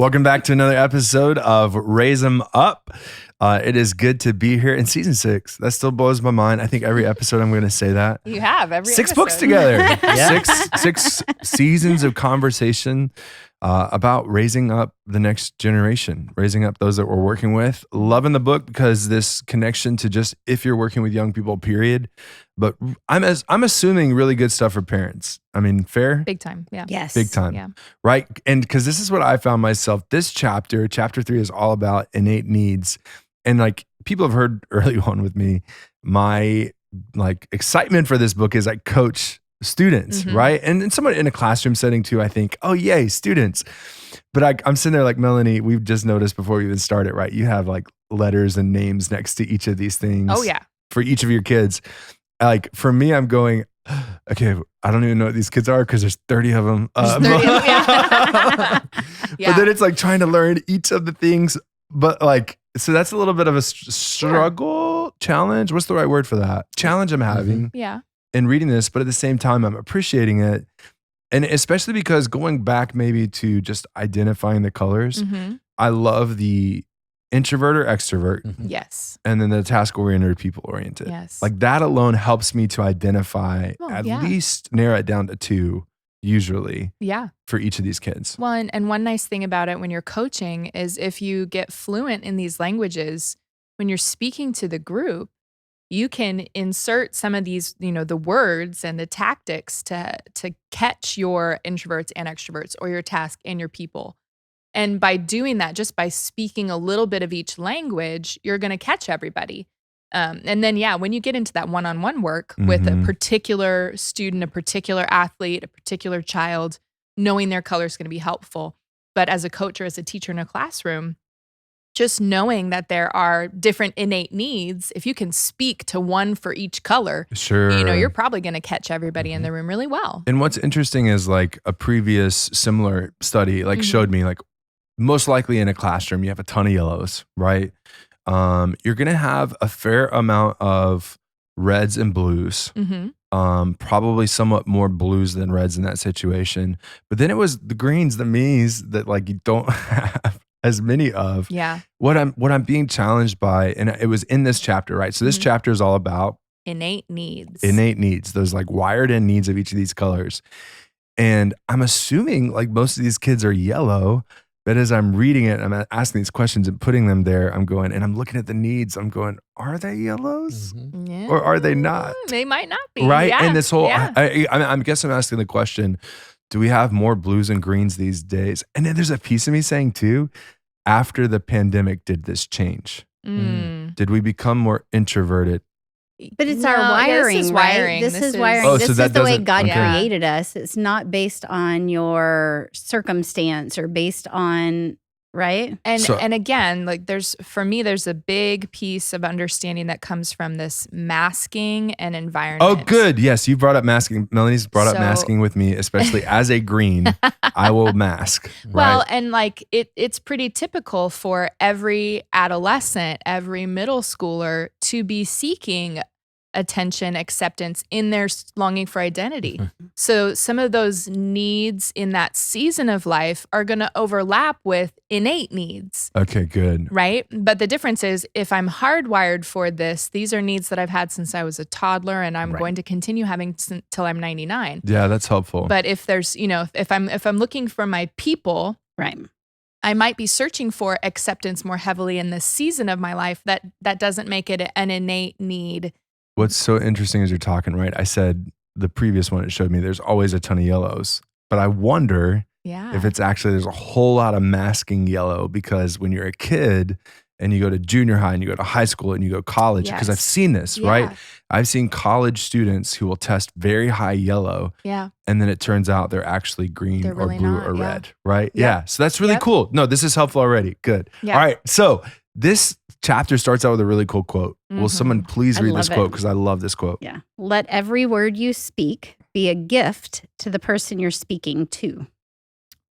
Welcome back to another episode of Raise 'Em Up. It is good to be here in season 6. That still blows my mind. I think every episode I'm going to say that. You have every 6 episode. books together. Six seasons of conversation about raising up the next generation, raising up those that we're working with. Loving the book because this connection to just if you're working with young people, period. But I'm assuming really good stuff for parents. I mean, fair? Big time. Yeah. Yes. Big time. Yeah. Right? And because this is what I found myself. This chapter 3 is all about innate needs. And like people have heard early on with me, my like excitement for this book is I coach students, right? And someone in a classroom setting too, I think, oh yay, students. But I'm sitting there like, Melanie, we've just noticed before we even started, right? You have like letters and names next to each of these things. Oh yeah. For each of your kids. Like for me, I'm going, okay, I don't even know what these kids are because there's 30 of them. There's 30 of them, yeah. But then it's like trying to learn each of the things. But like, so that's a little bit of a struggle, challenge. What's the right word for that? Challenge I'm having Yeah. in reading this, but at the same time, I'm appreciating it. And especially because going back maybe to just identifying the colors, I love the introvert or extrovert. Yes. And then the task-oriented or people-oriented. Yes. Like that alone helps me to identify, Oh, least narrow it down to 2, usually, Yeah. for each of these kids. Well, and one nice thing about it when you're coaching is if you get fluent in these languages, when you're speaking to the group, you can insert some of these, the words and the tactics to catch your introverts and extroverts or your task and your people. And by doing that, just by speaking a little bit of each language, you're going to catch everybody. And then, when you get into that one-on-one work with a particular student, a particular athlete, a particular child, knowing their color is going to be helpful. But as a coach or as a teacher in a classroom, just knowing that there are different innate needs, if you can speak to one for each color, Sure. you're probably going to catch everybody in the room really well. And what's interesting is like a previous similar study like showed me like most likely in a classroom, you have a ton of yellows, right? You're going to have a fair amount of reds and blues. Probably somewhat more blues than reds in that situation. But then it was the greens, the me's that like you don't have as many of. Yeah. What I'm being challenged by, and it was in this chapter, right? So this chapter is all about innate needs, those like wired in needs of each of these colors. And I'm assuming like most of these kids are yellow, but as I'm reading it, I'm asking these questions and putting them there, I'm going, and I'm looking at the needs, I'm going, are they yellows? Yeah. Or are they not? They might not be. Right? Yeah. And this whole, Yeah. I guess I'm asking the question, do we have more blues and greens these days? And then there's a piece of me saying too, after the pandemic, did this change? Did we become more introverted? But it's our wiring, this is right? wiring. This is wiring. Oh, this so is that the way doesn't- God okay. created us. It's not based on your circumstance or based on, right? And again, like there's a big piece of understanding that comes from this masking and environment. Oh, good. Yes, you brought up masking. Melanie's brought up So- masking with me, especially as a green. I will mask. Well, right? and like it's pretty typical for every adolescent, every middle schooler to be seeking attention, acceptance in their longing for identity. So some of those needs in that season of life are going to overlap with innate needs. Okay, good. Right? But the difference is if I'm hardwired for this, these are needs that I've had since I was a toddler and I'm going to continue having till I'm 99. Yeah, that's helpful. But if there's, if I'm looking for my people, Right. I might be searching for acceptance more heavily in this season of my life that doesn't make it an innate need. What's so interesting as you're talking, right? I said the previous one, it showed me there's always a ton of yellows, but I wonder if it's actually, there's a whole lot of masking yellow because when you're a kid and you go to junior high and you go to high school and you go to college, because I've seen this, right? I've seen college students who will test very high yellow. Yeah. And then it turns out they're actually green They're or really blue not, or yeah. red, right? Yep. Yeah. So that's really cool. No, this is helpful already. Good. Yeah. All right. So this chapter starts out with a really cool quote. Will someone please I read this love quote? it. Because I love this quote. Yeah. Let every word you speak be a gift to the person you're speaking to.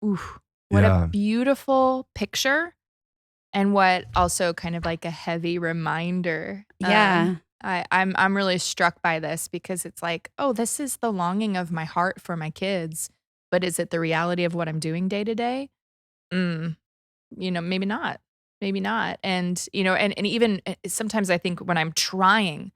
Oof. What a beautiful picture. And what also kind of like a heavy reminder. Yeah. I'm really struck by this because it's like, oh, this is the longing of my heart for my kids. But is it the reality of what I'm doing day to day? maybe not. Maybe not. And, and even sometimes I think when I'm trying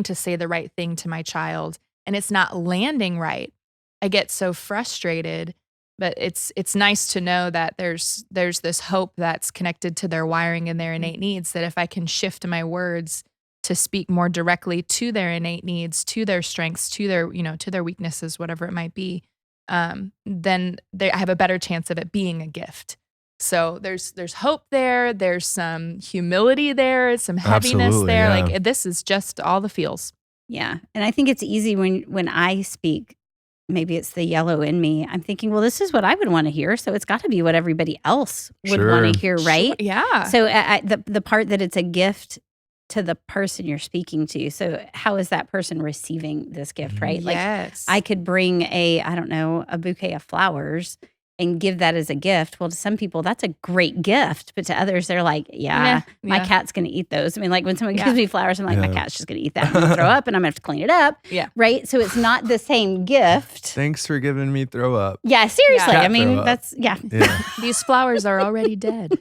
to say the right thing to my child and it's not landing right, I get so frustrated. But it's nice to know that there's this hope that's connected to their wiring and their innate needs, that if I can shift my words to speak more directly to their innate needs, to their strengths, to their, to their weaknesses, whatever it might be, then I have a better chance of it being a gift. So there's hope there. There's some humility there, some heaviness Absolutely, there. yeah. Like this is just all the feels. Yeah. And I think it's easy when I speak, maybe it's the yellow in me. I'm thinking, well, this is what I would want to hear. So it's got to be what everybody else would Sure. want to hear, right? Sure, yeah. So the part that it's a gift to the person you're speaking to. So how is that person receiving this gift, right? Yes. Like I could bring a bouquet of flowers and give that as a gift. Well, to some people, that's a great gift. But to others, they're like, my cat's going to eat those. I mean, like when someone gives me flowers, I'm like, my cat's just going to eat that and throw up and I'm going to have to clean it up. Yeah. Right? So it's not the same gift. Thanks for giving me throw up. Yeah, seriously. Yeah. I mean, Throw up. that's, Yeah. These flowers are already dead.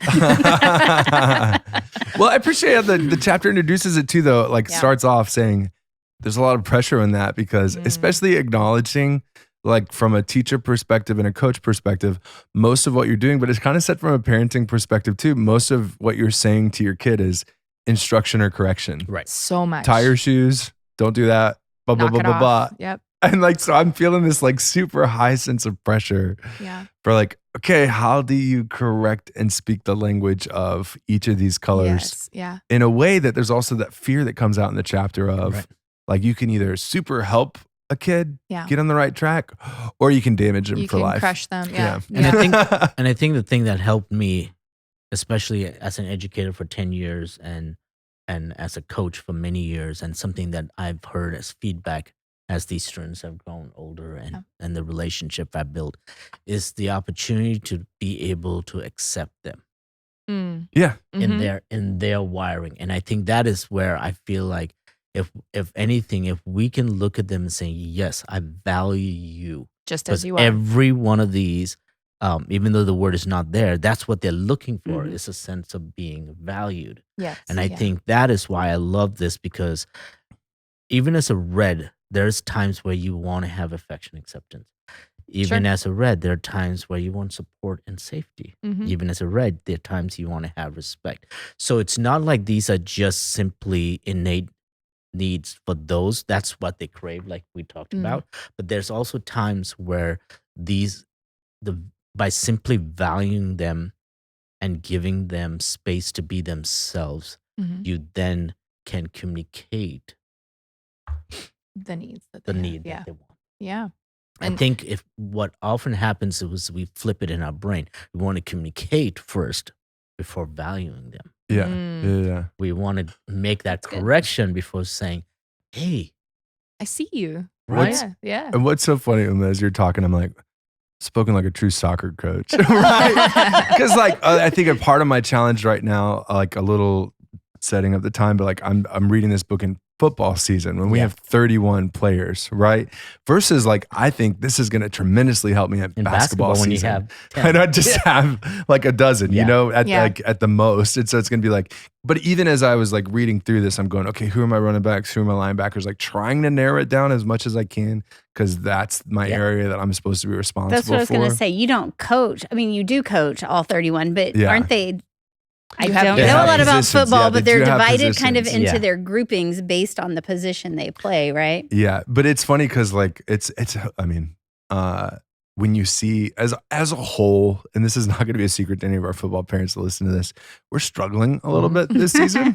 Well, I appreciate how the chapter introduces it too, though. Like starts off saying there's a lot of pressure in that because especially acknowledging like from a teacher perspective and a coach perspective, most of what you're doing, but it's kind of set from a parenting perspective too. Most of what you're saying to your kid is instruction or correction. Right. So much. Tie your shoes. Don't do that. Blah, blah, Knock blah, it blah, off. blah. Yep. And like, so I'm feeling this like super high sense of pressure Yeah. for like, okay, how do you correct and speak the language of each of these colors Yes. Yeah. in a way that there's also that fear that comes out in the chapter of like, you can either super help a kid get on the right track or you can damage them You for can life. crush them. Yeah. And I think the thing that helped me, especially as an educator for 10 years and as a coach for many years, and something that I've heard as feedback as these students have grown older and the relationship I've built, is the opportunity to be able to accept them Yeah. in their wiring. And I think that is where I feel like if anything, if we can look at them and say, yes, I value you. Just as Because you are. every one of these, even though the word is not there, that's what they're looking for, is a sense of being valued. Yes. And I think that is why I love this, because even as a red, there's times where you want to have affection, acceptance. Even as a red, there are times where you want support and safety. Even as a red, there are times you want to have respect. So it's not like these are just simply innate needs for those. That's what they crave, like we talked about. But there's also times where by simply valuing them and giving them space to be themselves, you then can communicate the needs that the they need have. that they want. Yeah. I think if what often happens is we flip it in our brain. We want to communicate first before valuing them. Yeah. We want to make that correction before saying, hey, I see you. Right? Yeah. And what's so funny, Uma, as you're talking, I'm like, spoken like a true soccer coach, right? Because like, I think a part of my challenge right now, like a little setting up the time, but like I'm reading this book in football season when we have 31 players, right? Versus like, I think this is going to tremendously help me at in basketball when you season. have 10. And I just have like a dozen, you know, at the most. And so it's going to be like, but even as I was like reading through this, I'm going, okay, who are my running backs? Who are my linebackers? Like trying to narrow it down as much as I can, because that's my area that I'm supposed to be responsible for. That's what I was going to say. You don't coach. I mean, you do coach all 31, but aren't they? I don't know a lot about football, but they're divided kind of into their groupings based on the position they play, right? Yeah, but it's funny because like it's I mean, when you see as a whole, and this is not going to be a secret to any of our football parents that listen to this, we're struggling a little bit this season.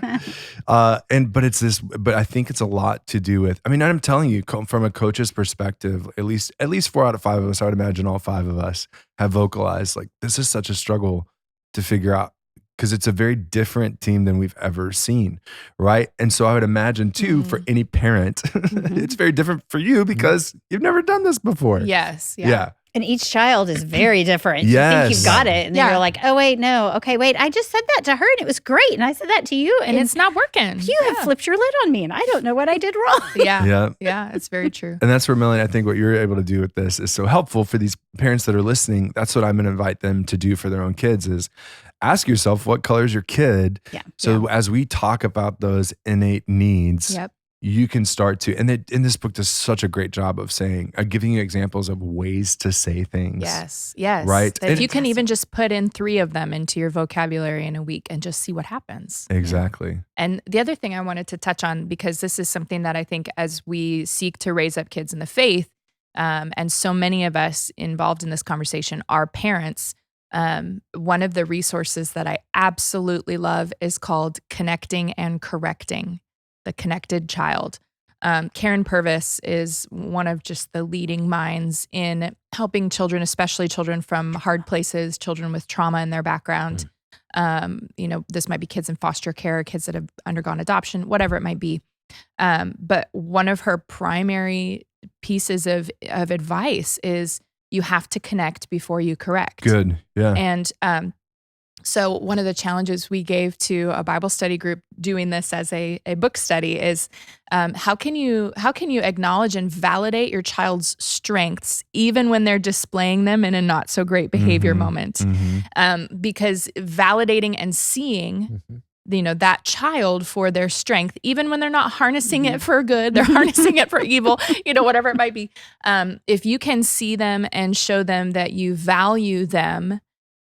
But I think it's a lot to do with, I mean, I'm telling you from a coach's perspective, at least 4 out of 5 of us, I would imagine all 5 of us have vocalized like this is such a struggle to figure out, because it's a very different team than we've ever seen, right? And so I would imagine too, for any parent, it's very different for you because you've never done this before. Yes. Yeah. And each child is very different. You Yes. think you've got it. And then Yeah. you're like, oh, wait, no. Okay, wait. I just said that to her and it was great. And I said that to you. And it's not working. You have flipped your lid on me and I don't know what I did wrong. Yeah. Yeah. It's very true. And that's where, Melanie, I think what you're able to do with this is so helpful for these parents that are listening. That's what I'm going to invite them to do for their own kids is ask yourself, what color is your kid? Yeah. So as we talk about those innate needs, Yep. you can start to, and this book does such a great job of saying, giving you examples of ways to say things. Yes. Right. That if you can even just put in 3 of them into your vocabulary in a week and just see what happens. Exactly. And the other thing I wanted to touch on, because this is something that I think as we seek to raise up kids in the faith, and so many of us involved in this conversation are parents, one of the resources that I absolutely love is called Connecting and Correcting. The Connected Child. Karen Purvis is one of just the leading minds in helping children, especially children from hard places, children with trauma in their background. This might be kids in foster care, kids that have undergone adoption, whatever it might be. But one of her primary pieces of advice is you have to connect before you correct. Good. Yeah. And so one of the challenges we gave to a Bible study group doing this as a book study is how can you acknowledge and validate your child's strengths even when they're displaying them in a not so great behavior moment? Because validating and seeing that child for their strength, even when they're not harnessing it for good, they're harnessing it for evil, whatever it might be. If you can see them and show them that you value them,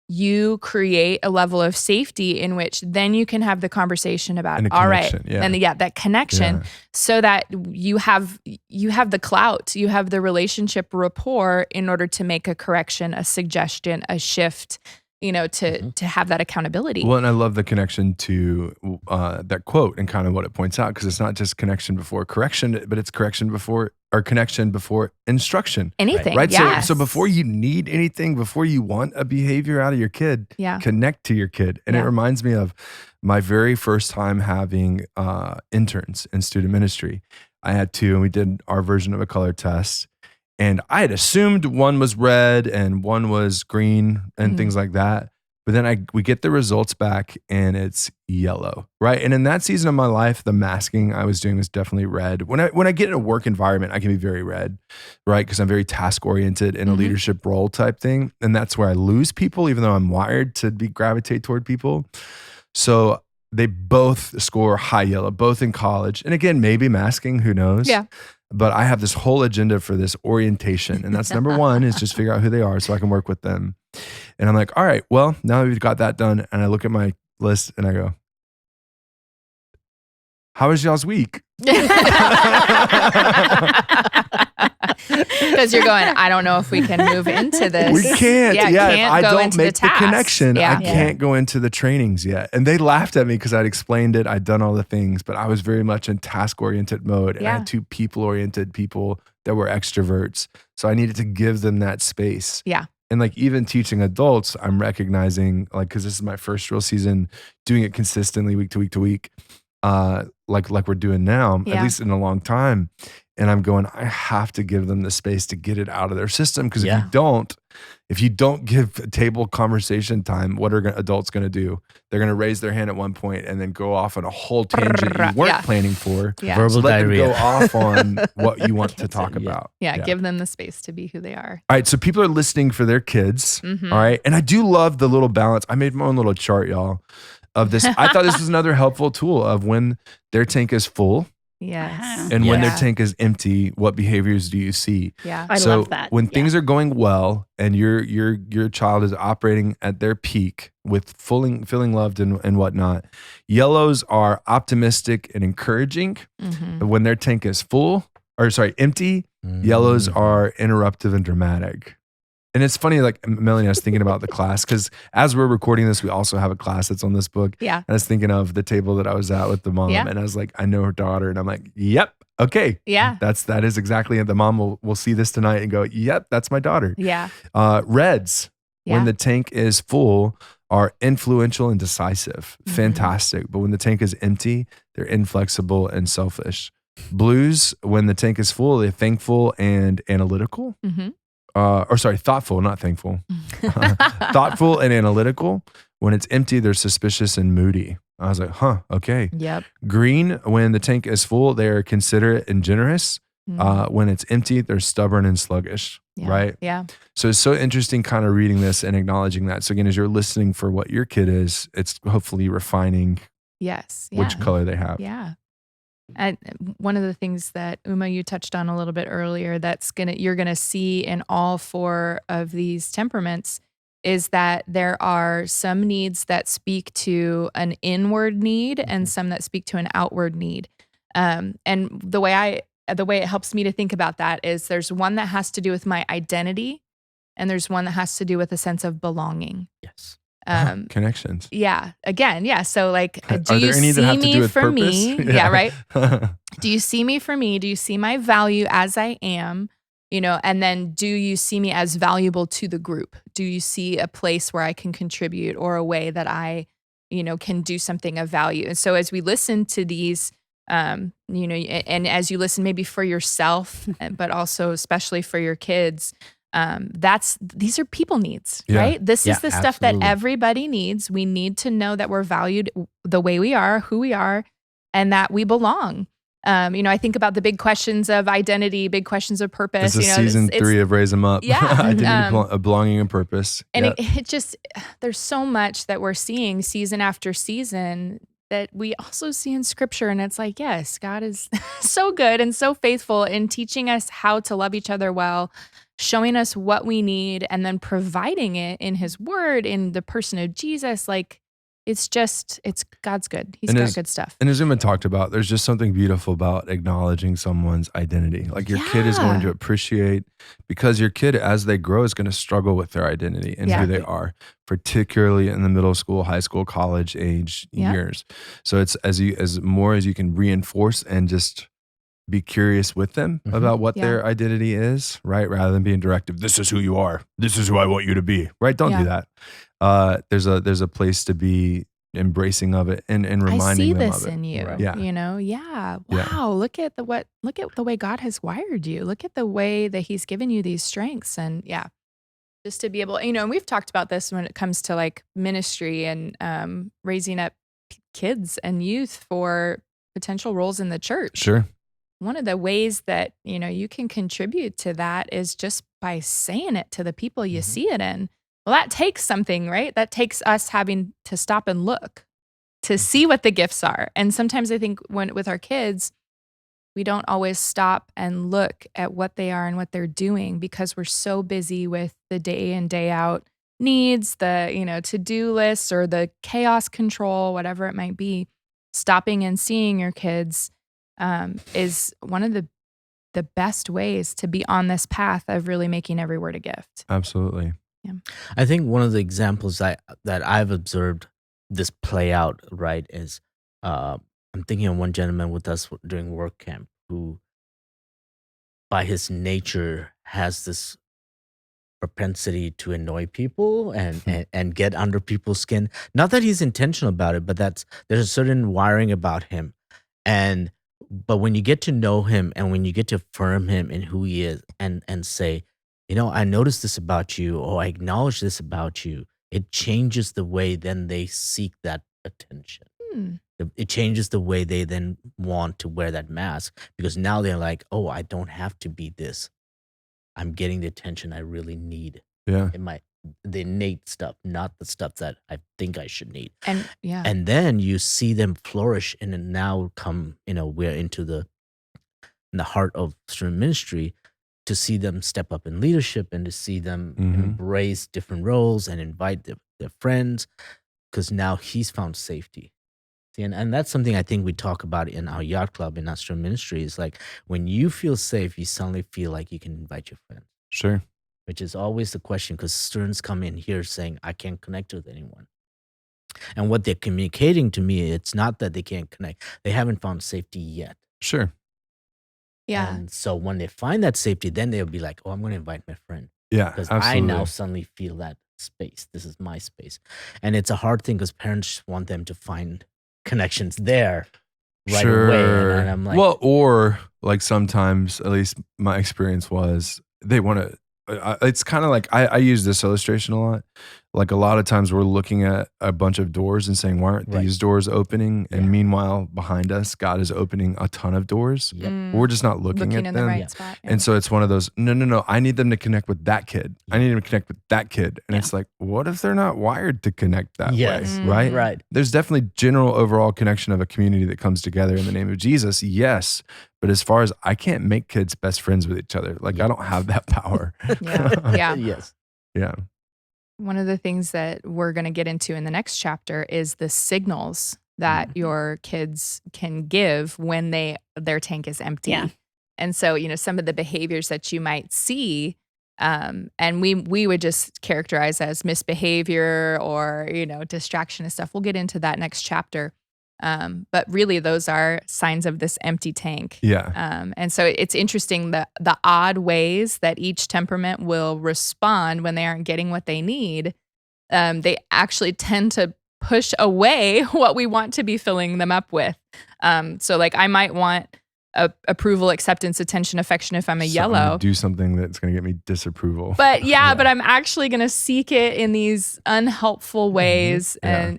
you create a level of safety in which then you can have the conversation about, all right, and that connection, so that you have the clout, you have the relationship rapport in order to make a correction, a suggestion, a shift, to have that accountability. Well, and I love the connection to that quote and kind of what it points out, because it's not just connection before correction, but it's connection before instruction. Anything, right? Yes. So before you need anything, before you want a behavior out of your kid, connect to your kid. And it reminds me of my very first time having interns in student ministry. I had 2, and we did our version of a color test. And I had assumed one was red and one was green and things like that. But then we get the results back and it's yellow, right? And in that season of my life, the masking I was doing was definitely red. When I get in a work environment, I can be very red, right? Because I'm very task oriented in a leadership role type thing. And that's where I lose people, even though I'm wired to gravitate toward people. So they both score high yellow, both in college. And again, maybe masking, who knows? Yeah. But I have this whole agenda for this orientation. And that's number 1 is just figure out who they are so I can work with them. And I'm like, all right, well, now that we've got that done. And I look at my list and I go, how was y'all's week? Because you're going, I don't know if we can move into this. We can't. Can't I go don't into make the connection. Yeah. I can't go into the trainings yet. And they laughed at me because I'd explained it. I'd done all the things, but I was very much in task-oriented mode. And I had 2 people-oriented people that were extroverts. So I needed to give them that space. Yeah. And like even teaching adults, I'm recognizing, like, because this is my first real season doing it consistently week to week to week, like we're doing now, at least in a long time. And I'm going, I have to give them the space to get it out of their system. Because if you don't give table conversation time, what are adults going to do? They're going to raise their hand at one point and then go off on a whole tangent you weren't planning for. Verbal so let diarrhea. them go off on what you want to talk about. Give them the space to be who they are. All right, so people are listening for their kids. All right, and I do love the little balance. I made my own little chart, y'all, of this. I thought this was another helpful tool of when their tank is full. Yes. And when their tank is empty, what behaviors do you see? Yeah. I love that. When things are going well and your child is operating at their peak with feeling loved and whatnot, yellows are optimistic and encouraging. When their tank is empty, yellows are interruptive and dramatic. And it's funny, like Melanie, I was thinking about the class because as we're recording this, we also have a class that's on this book. Yeah. And I was thinking of the table that I was at with the mom, and I was like, I know her daughter, and I'm like, yep, okay, yeah, that is exactly it. The mom will see this tonight and go, yep, that's my daughter. Yeah. Reds, when the tank is full, are influential and decisive, fantastic. But when the tank is empty, they're inflexible and selfish. Blues, when the tank is full, they're thankful and analytical. thoughtful, not thankful. Thoughtful and analytical. When it's empty, they're suspicious and moody. I was like, okay. Yep. Green, when the tank is full, they're considerate and generous. When it's empty, they're stubborn and sluggish, right? Yeah. So it's so interesting kind of reading this and acknowledging that. So again, as you're listening for what your kid is, it's hopefully refining which color they have. Yeah. And one of the things that Uma, you touched on a little bit earlier, you're gonna see in all 4 of these temperaments is that there are some needs that speak to an inward need and some that speak to an outward need. And the way it helps me to think about that is there's one that has to do with my identity, and there's one that has to do with a sense of belonging. Yes. Connections. Yeah. Again, yeah. So like, do you see me for me? Yeah, right. Do you see me for me? Do you see my value as I am? And then do you see me as valuable to the group? Do you see a place where I can contribute or a way that I, can do something of value? And so as we listen to these, and as you listen maybe for yourself, but also especially for your kids, these are people needs, right? This is the stuff that everybody needs. We need to know that we're valued the way we are, who we are, and that we belong. I think about the big questions of identity, big questions of purpose. This is season 3 of Raise 'Em Up. Yeah. Identity, belonging, and purpose. And it just, there's so much that we're seeing season after season that we also see in scripture. And it's like, yes, God is so good and so faithful in teaching us how to love each other well, showing us what we need, and then providing it in his word, in the person of Jesus. Like, it's God's good. He's got good stuff. And as Uma talked about, there's just something beautiful about acknowledging someone's identity. Like your kid is going to appreciate, because your kid, as they grow, is going to struggle with their identity and who they are, particularly in the middle school, high school, college age years. So it's as more as you can reinforce and just be curious with them about what their identity is, right? Rather than being directive. This is who you are. This is who I want you to be, right? Don't do that. There's a place to be embracing of it and reminding them of it. I see this in you. Right. Wow. Look at the way God has wired you. Look at the way that he's given you these strengths. And just to be able, and we've talked about this when it comes to like ministry and raising up kids and youth for potential roles in the church. Sure. One of the ways that, you can contribute to that is just by saying it to the people you see it in. Well, that takes something, right? That takes us having to stop and look to see what the gifts are. And sometimes I think with our kids, we don't always stop and look at what they are and what they're doing because we're so busy with the day in, day out needs, the, to-do lists or the chaos control, whatever it might be. Stopping and seeing your kids is one of the best ways to be on this path of really making every word a gift. Absolutely. Yeah. I think one of the examples that I've observed this play out, right, is I'm thinking of one gentleman with us during work camp who, by his nature, has this propensity to annoy people and get under people's skin. Not that he's intentional about it, but there's a certain wiring about him. But when you get to know him and when you get to affirm him in who he is and say, I noticed this about you, or I acknowledge this about you, it changes the way then they seek that attention. It changes the way they then want to wear that mask, because now they're like, oh, I don't have to be this. I'm getting the attention I really need. Yeah. The innate stuff, not the stuff that I think I should need. And then you see them flourish, and then now come, we're into the heart of student ministry, to see them step up in leadership and to see them embrace different roles and invite their friends, because now he's found safety. See, and that's something I think we talk about in our yacht club, in our student ministry, is like when you feel safe, you suddenly feel like you can invite your friends. Sure. Which is always the question, because students come in here saying, I can't connect with anyone. And what they're communicating to me, it's not that they can't connect. They haven't found safety yet. Sure. Yeah. And so when they find that safety, then they'll be like, oh, I'm going to invite my friend. Yeah, because absolutely. I now suddenly feel that space. This is my space. And it's a hard thing because parents want them to find connections there right away. And I'm like, well, or like sometimes, at least my experience was, they want to it's kind of like I use this illustration a lot. Like a lot of times we're looking at a bunch of doors and saying, why aren't these doors opening? And meanwhile, behind us, God is opening a ton of doors. Yep. We're just not looking at in them. the right spot. And so it's one of those, no, I need them to connect with that kid. I need them to connect with that kid. And it's like, what if they're not wired to connect that way? Right? Right. There's definitely general overall connection of a community that comes together in the name of Jesus. Yes. But as far as I can't make kids best friends with each other, like I don't have that power. Yeah. Yes. Yeah. One of the things that we're going to get into in the next chapter is the signals that your kids can give when their tank is empty. Yeah. And so, some of the behaviors that you might see, and we would just characterize as misbehavior or, distraction and stuff. We'll get into that next chapter. But really those are signs of this empty tank. Yeah. And so it's interesting the odd ways that each temperament will respond when they aren't getting what they need. They actually tend to push away what we want to be filling them up with. So like I might want approval, acceptance, attention, affection if I'm a yellow. Do something that's going to get me disapproval. But but I'm actually going to seek it in these unhelpful ways. And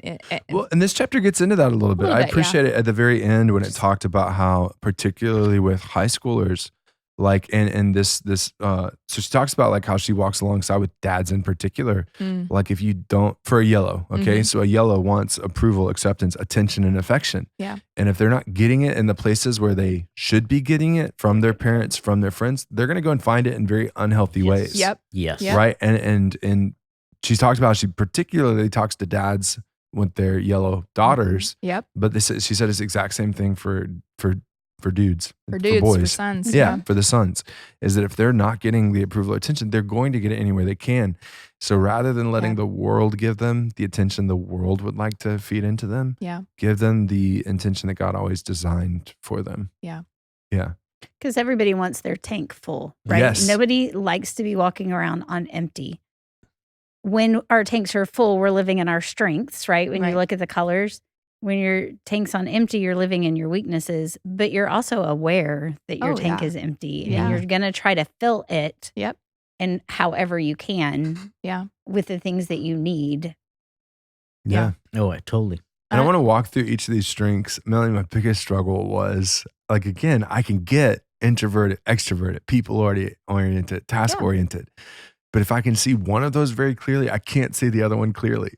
this chapter gets into that a little bit. I appreciate it at the very end when it talked about how, particularly with high schoolers, like, and this, so she talks about like how she walks alongside with dads in particular. Like if you don't, for a yellow, okay? So a yellow wants approval, acceptance, attention, and affection. Yeah. And if they're not getting it in the places where they should be getting it from their parents, from their friends, they're going to go and find it in very unhealthy ways. Yep. Yes. Right. And she talks about, she particularly talks to dads with their yellow daughters. Yep. But she said it's the exact same thing for dudes, for boys, for sons. Yeah, for the sons, is that if they're not getting the approval or attention, they're going to get it anywhere they can. So rather than letting the world give them the attention the world would like to feed into them, give them the intention that God always designed for them. Yeah. Yeah. Because everybody wants their tank full, right? Yes. Nobody likes to be walking around on empty. When our tanks are full, we're living in our strengths, right? When you look at the colors. When your tank's on empty, you're living in your weaknesses, but you're also aware that your tank is empty and you're going to try to fill it and however you can with the things that you need. Yeah. Oh, totally. And I want to walk through each of these strengths. Melanie, my biggest struggle was, like, again, I can get introverted, extroverted, people-oriented, task-oriented. But if I can see one of those very clearly, I can't see the other one clearly.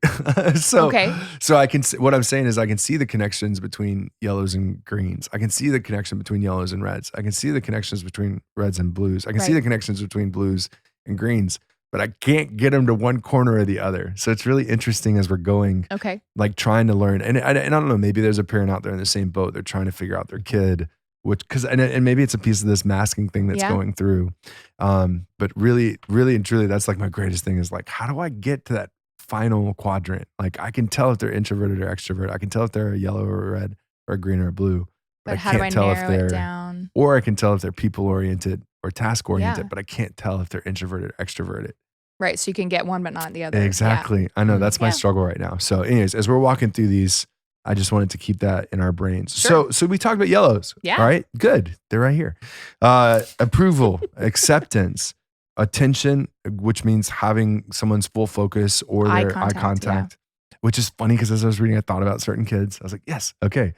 So I can. What I'm saying is, I can see the connections between yellows and greens. I can see the connection between yellows and reds. I can see the connections between reds and blues. I can see the connections between blues and greens. But I can't get them to one corner or the other. So it's really interesting as we're going, like trying to learn. And I don't know, maybe there's a parent out there in the same boat. They're trying to figure out their kid. And maybe it's a piece of this masking thing that's going through. But really, really and truly, that's like my greatest thing is like, how do I get to that final quadrant? Like I can tell if they're introverted or extroverted. I can tell if they're a yellow or a red or a green or a blue. But how do I narrow it down? Or I can tell if they're people-oriented or task-oriented, but I can't tell if they're introverted or extroverted. Right. So you can get one, but not the other. Exactly. Yeah. I know that's my struggle right now. So anyways, as we're walking through these, I just wanted to keep that in our brains. Sure. So we talked about yellows. Yeah. All right. Good. They're right here. Approval, acceptance, attention, which means having someone's full focus or their eye contact, which is funny because as I was reading, I thought about certain kids. I was like, yes, okay.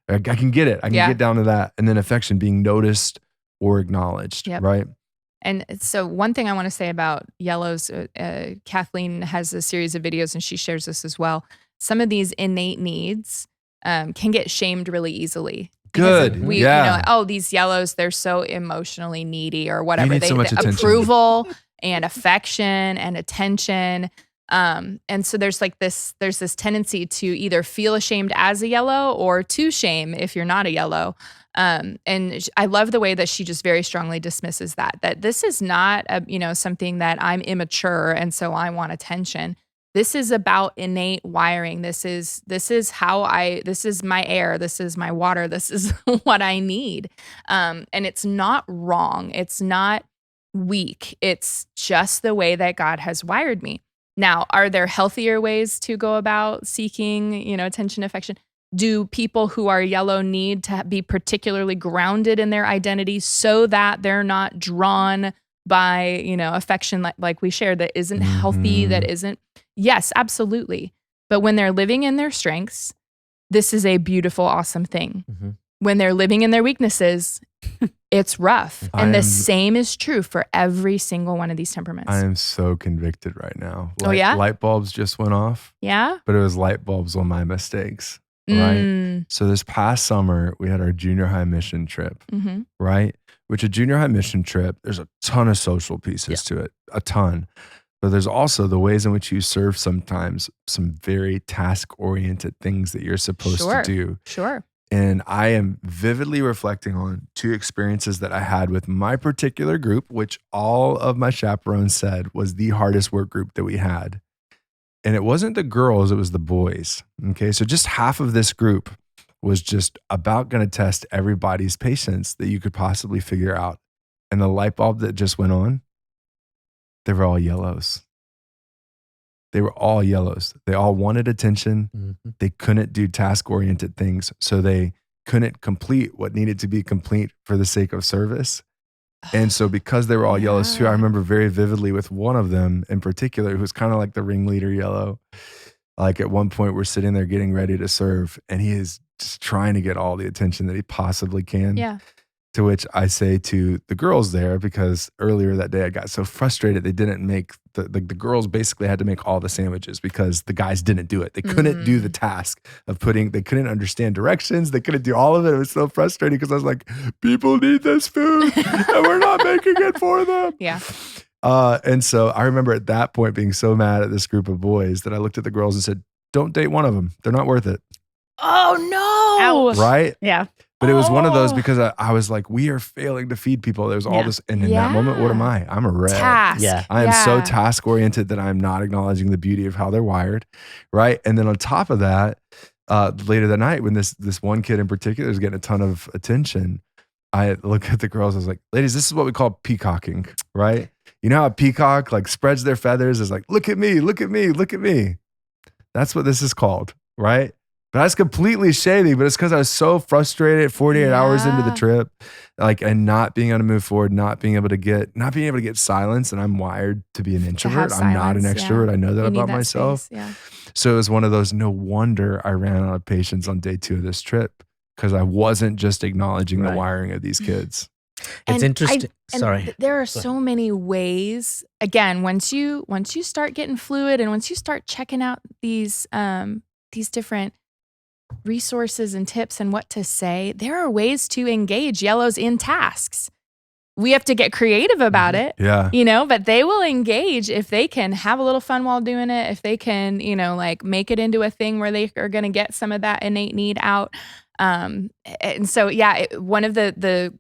I can get it. I can get down to that. And then affection, being noticed or acknowledged. Right. And so one thing I want to say about yellows, Kathleen has a series of videos and she shares this as well. Some of these innate needs can get shamed really easily. Good. These yellows, they're so emotionally needy or whatever. They need so much attention. Approval and affection and attention. And so there's this tendency to either feel ashamed as a yellow or to shame if you're not a yellow. And I love the way that she just very strongly dismisses that this is not something that I'm immature and so I want attention. This is about innate wiring. This is my air. This is my water. This is what I need. And it's not wrong. It's not weak. It's just the way that God has wired me. Now, are there healthier ways to go about seeking, attention, affection? Do people who are yellow need to be particularly grounded in their identity so that they're not drawn by, affection like we shared that isn't healthy, that isn't, yes, absolutely. But when they're living in their strengths, this is a beautiful, awesome thing. When they're living in their weaknesses, it's rough. And the same is true for every single one of these temperaments. I am so convicted right now. Oh, yeah? Light bulbs just went off. Yeah? But it was light bulbs on my mistakes, right? So this past summer, we had our junior high mission trip, right? Which a junior high mission trip, there's a ton of social pieces to it, a ton. But there's also the ways in which you serve sometimes some very task-oriented things that you're supposed to do. Sure. And I am vividly reflecting on 2 experiences that I had with my particular group, which all of my chaperones said was the hardest work group that we had. And it wasn't the girls, it was the boys. Okay, so just half of this group was just about going to test everybody's patience that you could possibly figure out. And the light bulb that just went on, they were all yellows. They were all yellows. They all wanted attention. They couldn't do task-oriented things. So they couldn't complete what needed to be complete for the sake of service. And so because they were all yellows too, I remember very vividly with one of them in particular, who was kind of like the ringleader yellow. Like at one point we're sitting there getting ready to serve and he is just trying to get all the attention that he possibly can. Yeah. To which I say to the girls there, because earlier that day I got so frustrated they didn't make the girls basically had to make all the sandwiches because the guys didn't do it. They couldn't do the task of they couldn't understand directions. They couldn't do all of it. It was so frustrating because I was like, people need this food and we're not making it for them. Yeah. And so I remember at that point being so mad at this group of boys that I looked at the girls and said, don't date one of them. They're not worth it. Oh no. Ouch. Right? Yeah. But it was one of those because I was like, we are failing to feed people. There's all this. And in that moment, what am I? I'm a red. Task. Yeah. I am so task oriented that I'm not acknowledging the beauty of how they're wired. Right. And then on top of that, later that night, when this one kid in particular is getting a ton of attention, I look at the girls, I was like, ladies, this is what we call peacocking, right? You know how a peacock like spreads their feathers, is like, look at me, look at me, look at me. That's what this is called, right? But that's completely shady, but it's because I was so frustrated 48 hours into the trip, like, and not being able to move forward, not being able to get silence. And I'm wired to be an introvert. I'm not an extrovert. I know that about myself. So it was one of those, no wonder I ran out of patience on day 2 of this trip because I wasn't just acknowledging the wiring of these kids. It's interesting. Sorry. There are so many ways. Again, once you start getting fluid and once you start checking out these different resources and tips and what to say, there are ways to engage yellows in tasks. We have to get creative about it. Yeah. But they will engage if they can have a little fun while doing it, if they can, like make it into a thing where they are going to get some of that innate need out. And so, one of the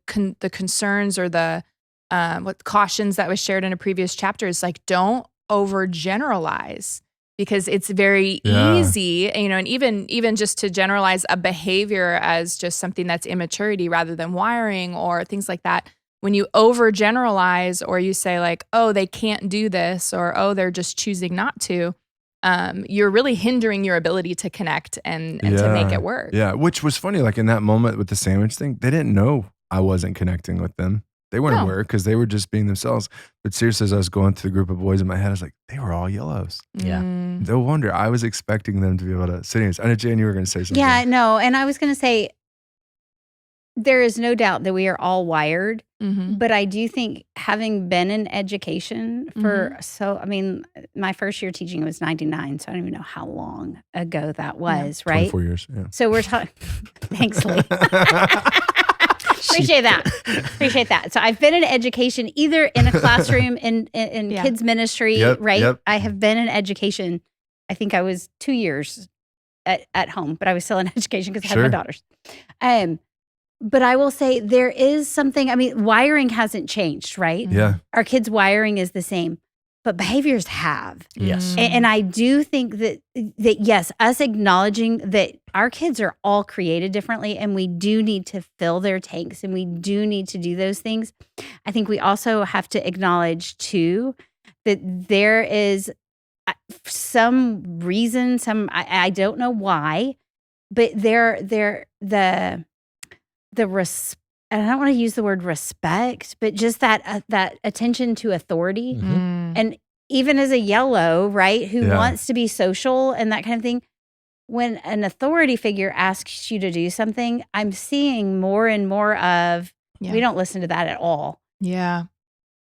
concerns or the what cautions that was shared in a previous chapter is like, don't overgeneralize. Because it's very easy, and even just to generalize a behavior as just something that's immaturity rather than wiring or things like that. When you overgeneralize or you say like, oh, they can't do this or, oh, they're just choosing not to, you're really hindering your ability to connect and to make it work. Yeah, which was funny. Like in that moment with the sandwich thing, they didn't know I wasn't connecting with them. They weren't aware because they were just being themselves. But seriously, as I was going through the group of boys in my head, I was like, they were all yellows. Yeah. No wonder. I was expecting them to be able to sit in. I know, Jan, you were going to say something. Yeah, no. And I was going to say, there is no doubt that we are all wired. But I do think having been in education for my first year teaching was 99. So I don't even know how long ago that was, right? 24 years. Yeah. So we're talking, thanks, Lee. Appreciate that. So I've been in education, either in a classroom in kids ministry, right? Yep. I have been in education. I think I was 2 years at home, but I was still in education because I had my daughters. But I will say there is something, wiring hasn't changed, right? Yeah. Our kids' wiring is the same, but behaviors have. Yes. And I do think that yes, us acknowledging that our kids are all created differently and we do need to fill their tanks and we do need to do those things. I think we also have to acknowledge too that there is some reason, I don't know why, but the and I don't want to use the word respect, but just that attention to authority. And even as a yellow, right, who wants to be social and that kind of thing, when an authority figure asks you to do something, I'm seeing more and more of, we don't listen to that at all. Yeah.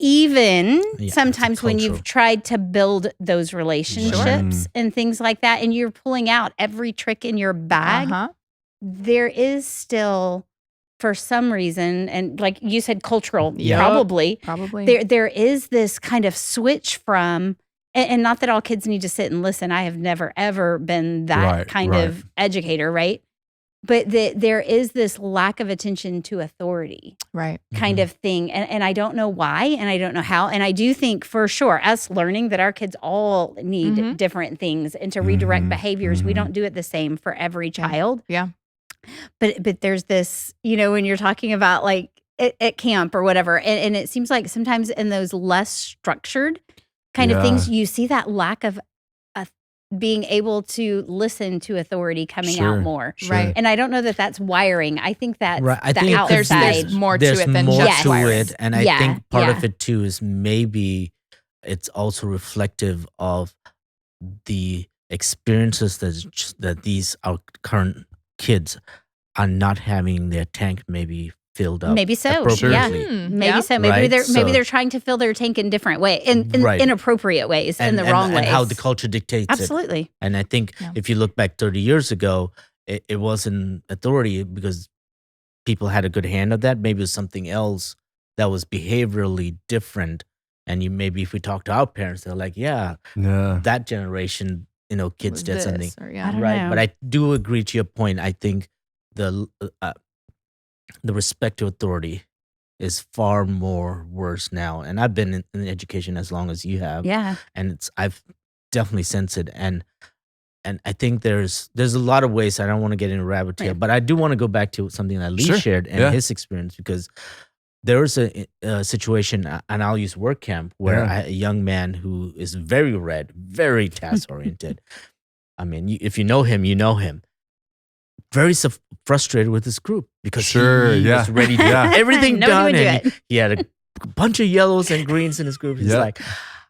Even sometimes when you've tried to build those relationships and things like that, and you're pulling out every trick in your bag, there is still, for some reason, and like you said, cultural, probably. There is this kind of switch from, and not that all kids need to sit and listen. I have never, ever been that kind of educator, right? But there is this lack of attention to authority, kind of thing. And I don't know why, and I don't know how. And I do think for sure, us learning that our kids all need different things and to redirect behaviors. We don't do it the same for every child. Yeah. But there's this, when you're talking about like at camp or whatever, and it seems like sometimes in those less structured kind of things, you see that lack of being able to listen to authority coming out more. Right. And I don't know that that's wiring. I think that's I think there's more to it than just wiring. And I think part of it too is maybe it's also reflective of the experiences that these our current kids are not having their tank maybe filled up. Maybe so. Maybe so. Maybe they're trying to fill their tank in different ways, in inappropriate ways, in the wrong ways. And how the culture dictates it. Absolutely. And I think if you look back 30 years ago, it wasn't authority because people had a good hand of that. Maybe it was something else that was behaviorally different. And maybe if we talk to our parents, they're like, that generation, kids did something. I don't know. But I do agree to your point. I think the respect to authority is far more worse now. And I've been in education as long as you have. Yeah. And I've definitely sensed it. And I think there's a lot of ways. I don't want to get into a rabbit trail, but I do want to go back to something that Lee shared and his experience, because there was a situation, and I'll use work camp, where a young man who is very red, very task-oriented. I mean, if you know him, you know him. Very frustrated with his group because he was ready to get everything done. And he had a bunch of yellows and greens in his group. He's like,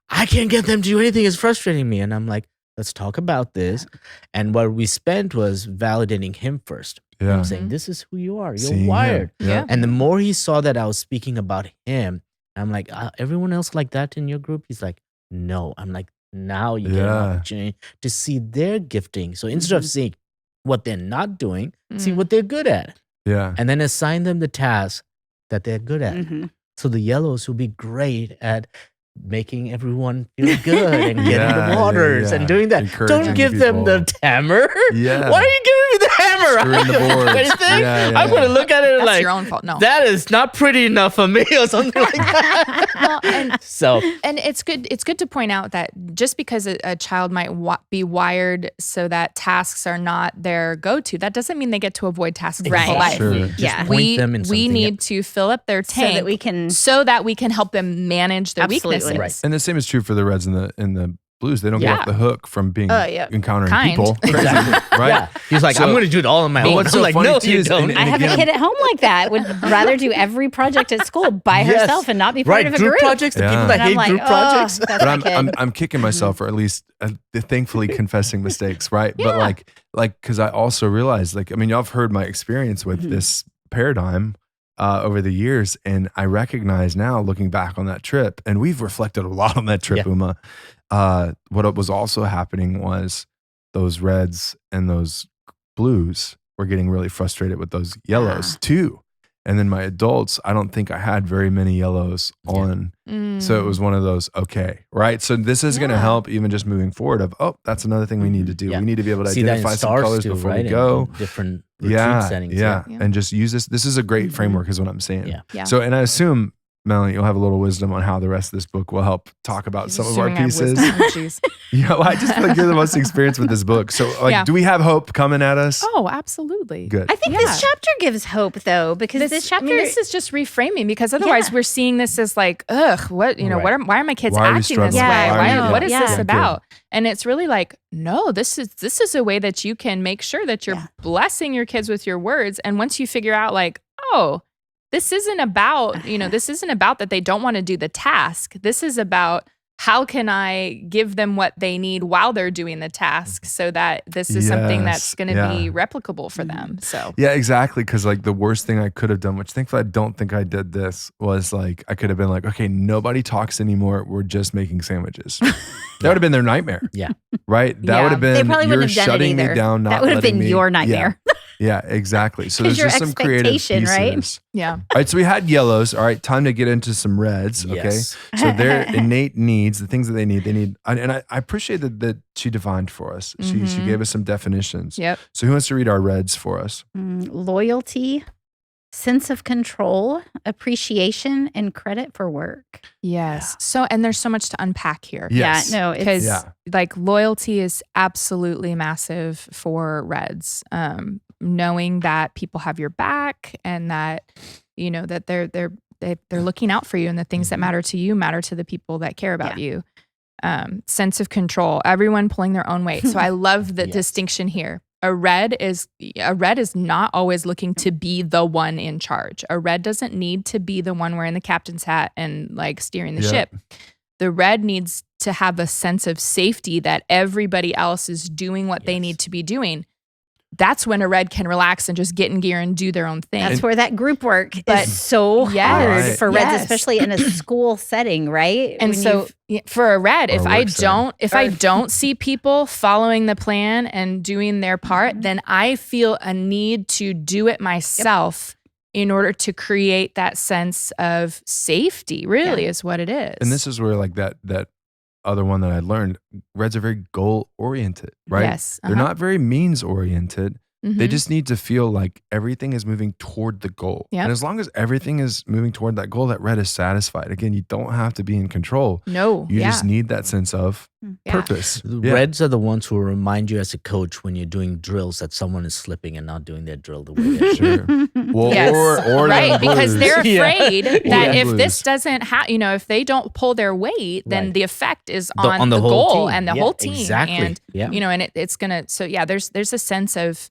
I can't get them to do anything. It's frustrating me. And I'm like, let's talk about this. And what we spent was validating him first. I'm saying, this is who you are. You're wired. And the more he saw that I was speaking about him, I'm like, everyone else like that in your group? He's like, no. I'm like, now you get an opportunity to see their gifting. So instead of seeing what they're not doing, see what they're good at. And then assign them the task that they're good at. So the yellows will be great at making everyone feel good and getting the waters and doing that. Don't give them the hammer. Why are you giving me the hammer? Screwing the boards. I'm going to look at it That's like, your own fault. No. that is not pretty enough for me or something like that. And it's good to point out that just because a child might be wired so that tasks are not their go-to, that doesn't mean they get to avoid tasks their whole life. We need to fill up their tank so that we can help them manage their weaknesses. And the same is true for the Reds and the Blues. They don't get off the hook from being encountering people. Right? He's like, I'm going to do it all on my own. What's so like, funny no, too you is, don't. I have a kid at home like that. Would rather do every project at school by herself and not be part of a group. Projects, the people that hate group projects. But I'm kicking myself, or at least thankfully confessing mistakes, right? But because I also realized, y'all have heard my experience with this paradigm over the years, and I recognize now, looking back on that trip, and we've reflected a lot on that trip, Uma. What was also happening was those Reds and those Blues were getting really frustrated with those yellows too. And then my adults, I don't think I had very many yellows on. So it was one of those, right? So this is going to help even just moving forward that's another thing we need to do. We need to be able to identify some colors before we go. In different retreat settings. And just use this. This is a great framework is what I'm saying. So, and I assume, Melanie, you'll have a little wisdom on how the rest of this book will help talk about some of our pieces. I just feel like you're the most experienced with this book. So do we have hope coming at us? Oh, absolutely. Good. I think this chapter gives hope though, because this chapter, this is just reframing, because otherwise we're seeing this as like, why are my kids acting this way? What is this about? And it's really like, no, this is a way that you can make sure that you're blessing your kids with your words. And once you figure out like, this isn't about, this isn't about that they don't want to do the task. This is about how can I give them what they need while they're doing the task so that this is something that's going to be replicable for them. So yeah, exactly. Because like the worst thing I could have done, which thankfully I don't think I did this, was like I could have been like, okay, nobody talks anymore. We're just making sandwiches. That would have been their nightmare. Yeah. Right? That would have been, they probably you're wouldn't have done shutting it either. me down. Not that would have been your nightmare. Yeah, exactly. So there's just some creative pieces. Right? Yeah. All right, so we had yellows. All right, time to get into some reds. Okay. Yes. So their innate needs, the things that they need, and I appreciate that she defined for us. She gave us some definitions. Yep. So who wants to read our reds for us? Loyalty, sense of control, appreciation, and credit for work. Yes. So, and there's so much to unpack here. Yes. Yeah, no, Because like loyalty is absolutely massive for reds. Knowing that people have your back and that, that they're looking out for you and the things that matter to you matter to the people that care about you. Sense of control, everyone pulling their own weight. So I love the distinction here. A red is not always looking to be the one in charge. A red doesn't need to be the one wearing the captain's hat and like steering the ship. The red needs to have a sense of safety that everybody else is doing what they need to be doing. That's when a red can relax and just get in gear and do their own thing. That's where that group work is so hard for reds, especially in a school setting, right? And so for a red, if I don't see people following the plan and doing their part, then I feel a need to do it myself in order to create that sense of safety, really is what it is. And this is where like that other one that I learned, reds are very goal oriented, right? Yes. They're not very means oriented. They just need to feel like everything is moving toward the goal. Yep. And as long as everything is moving toward that goal, that red is satisfied. Again, you don't have to be in control. No. You just need that sense of purpose. The reds are the ones who will remind you as a coach when you're doing drills that someone is slipping and not doing their drill the way they should. Well, or right, because they're afraid that if blues. this doesn't if they don't pull their weight, then the effect is on the whole goal team. and the whole team. Exactly. And and it's gonna. So there's a sense of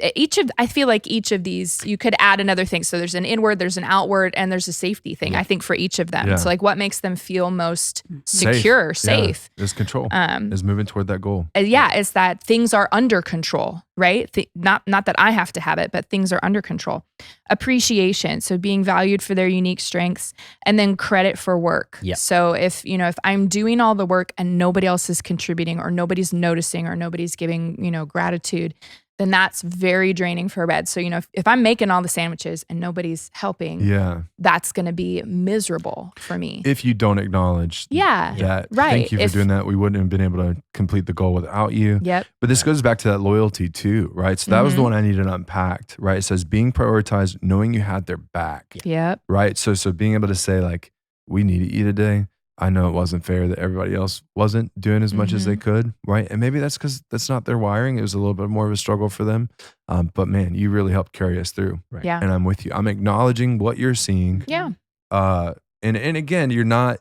I feel like each of these you could add another thing. So there's an inward, there's an outward, and there's a safety thing. I think for each of them. Yeah. So like what makes them feel most secure, safe. Is control. Is moving toward that goal. Is that things are under control, right? Not that I have to have it, but things are under control. Appreciation, so being valued for their unique strengths, and then credit for work. Yeah. So if I'm doing all the work and nobody else is contributing or nobody's noticing or nobody's giving, gratitude, then that's very draining for a red. So, if I'm making all the sandwiches and nobody's helping, that's going to be miserable for me. If you don't acknowledge that, thank you for doing that. We wouldn't have been able to complete the goal without you. Yep. But this goes back to that loyalty too, right? So that was the one I needed unpacked, right? It says being prioritized, knowing you had their back. Yep. Right? So being able to say like, we need to eat today. I know it wasn't fair that everybody else wasn't doing as much as they could, right? And maybe that's because that's not their wiring. It was a little bit more of a struggle for them. But man, you really helped carry us through. Right. Yeah. And I'm with you. I'm acknowledging what you're seeing. Yeah. And again, you're not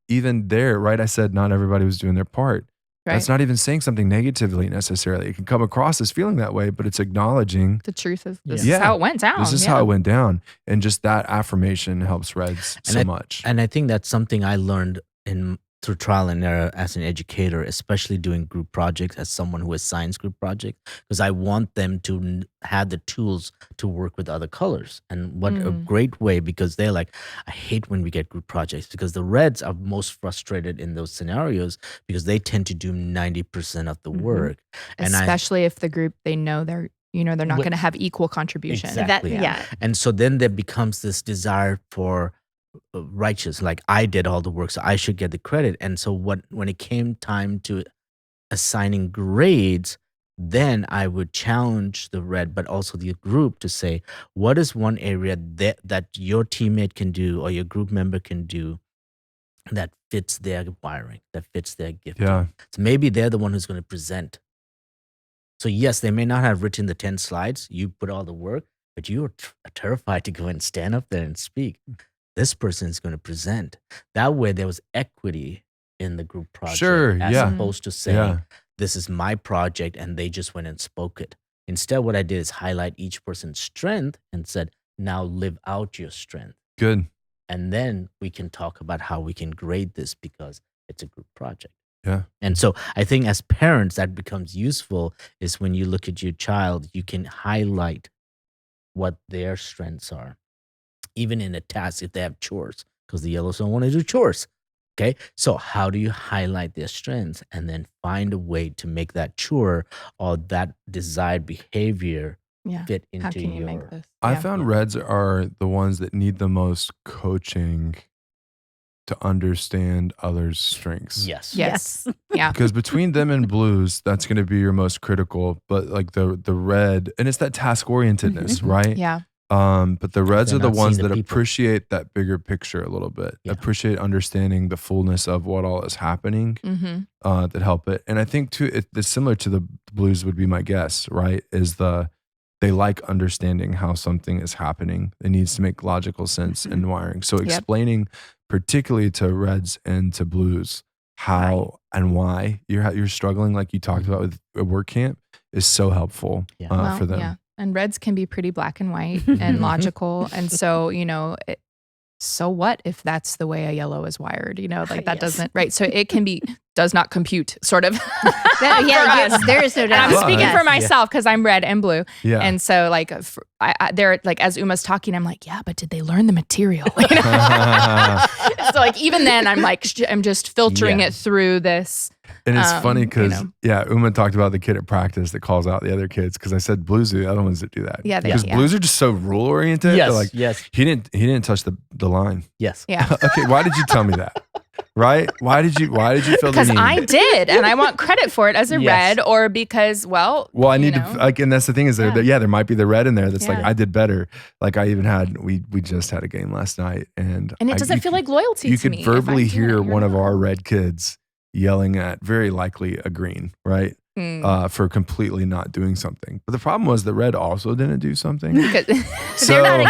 even there, right? I said not everybody was doing their part. Right. That's not even saying something negatively necessarily. It can come across as feeling that way, but it's acknowledging the truth of this is how it went down. This is how it went down. And just that affirmation helps reds so much. And I think that's something I learned through trial and error as an educator, especially doing group projects as someone who assigns group projects, because I want them to have the tools to work with other colors. And what a great way, because they're like, I hate when we get group projects, because the reds are most frustrated in those scenarios because they tend to do 90% of the work. And especially if the group, they know they're not going to have equal contribution. Exactly. And so then there becomes this desire for righteous, like I did all the work, so I should get the credit. And so when it came time to assigning grades, then I would challenge the red, but also the group to say, what is one area that your teammate can do or your group member can do that fits their wiring, that fits their gift? Yeah. So maybe they're the one who's going to present. So yes, they may not have written the 10 slides, you put all the work, but you are terrified to go and stand up there and speak. This person is going to present. That way there was equity in the group project. Sure, as opposed to saying, this is my project and they just went and spoke it. Instead, what I did is highlight each person's strength and said, now live out your strength. Good. And then we can talk about how we can grade this because it's a group project. Yeah. And so I think as parents, that becomes useful is when you look at your child, you can highlight what their strengths are, even in a task if they have chores, because the yellows don't want to do chores. Okay. So how do you highlight their strengths and then find a way to make that chore or that desired behavior fit into How can you make this? I found reds are the ones that need the most coaching to understand others' strengths. Yes. Yeah. Because between them and blues, that's going to be your most critical. But like the red, and it's that task orientedness, right? Yeah. But the reds They're are the not ones seeing that the people. appreciate that bigger picture a little bit, Yeah. appreciate understanding the fullness of what all is happening that help it. And I think too, it's similar to the blues would be my guess, right? They like understanding how something is happening. It needs to make logical sense in wiring. So explaining particularly to reds and to blues how and why you're struggling, like you talked about with a work camp, is so helpful for them. Yeah. And reds can be pretty black and white and logical. And so, so what if that's the way a yellow is wired? Like that doesn't, right? So it can be, does not compute, sort of. There is no doubt. And I'm speaking for myself because I'm red and blue. Yeah. And so like, they're like, as Uma's talking, I'm like, yeah, but did they learn the material? So like, even then I'm like, I'm just filtering it through this. And it's funny because, Uma talked about the kid at practice that calls out the other kids because I said blues are the other ones that do that. Yeah, because blues are just so rule oriented. Yes. He didn't touch the line. Yes. Yeah. Okay. Why did you tell me that? Right? Why did you feel the because need? I did, and I want credit for it as a red, or because I need to like, and that's the thing is there might be the red in there that's like I did better. Like I even had we just had a game last night, and it doesn't feel like loyalty. You to could verbally hear one of our red kids yelling at very likely a green, right? For completely not doing something. But the problem was the red also didn't do something. So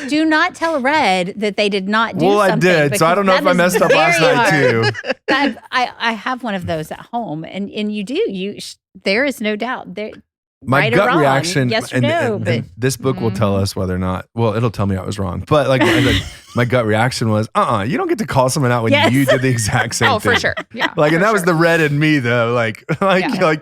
do not tell a red that they did not do something. Well, I did. So I don't know if I messed up last night too. I have one of those at home, and you do. There is no doubt. My right gut or wrong, reaction, yes or no, and this book will tell us whether or not. Well, it'll tell me I was wrong, but like my gut reaction was, you don't get to call someone out when you did the exact same thing. Oh, for sure, yeah. Like, and that was the red in me though. Like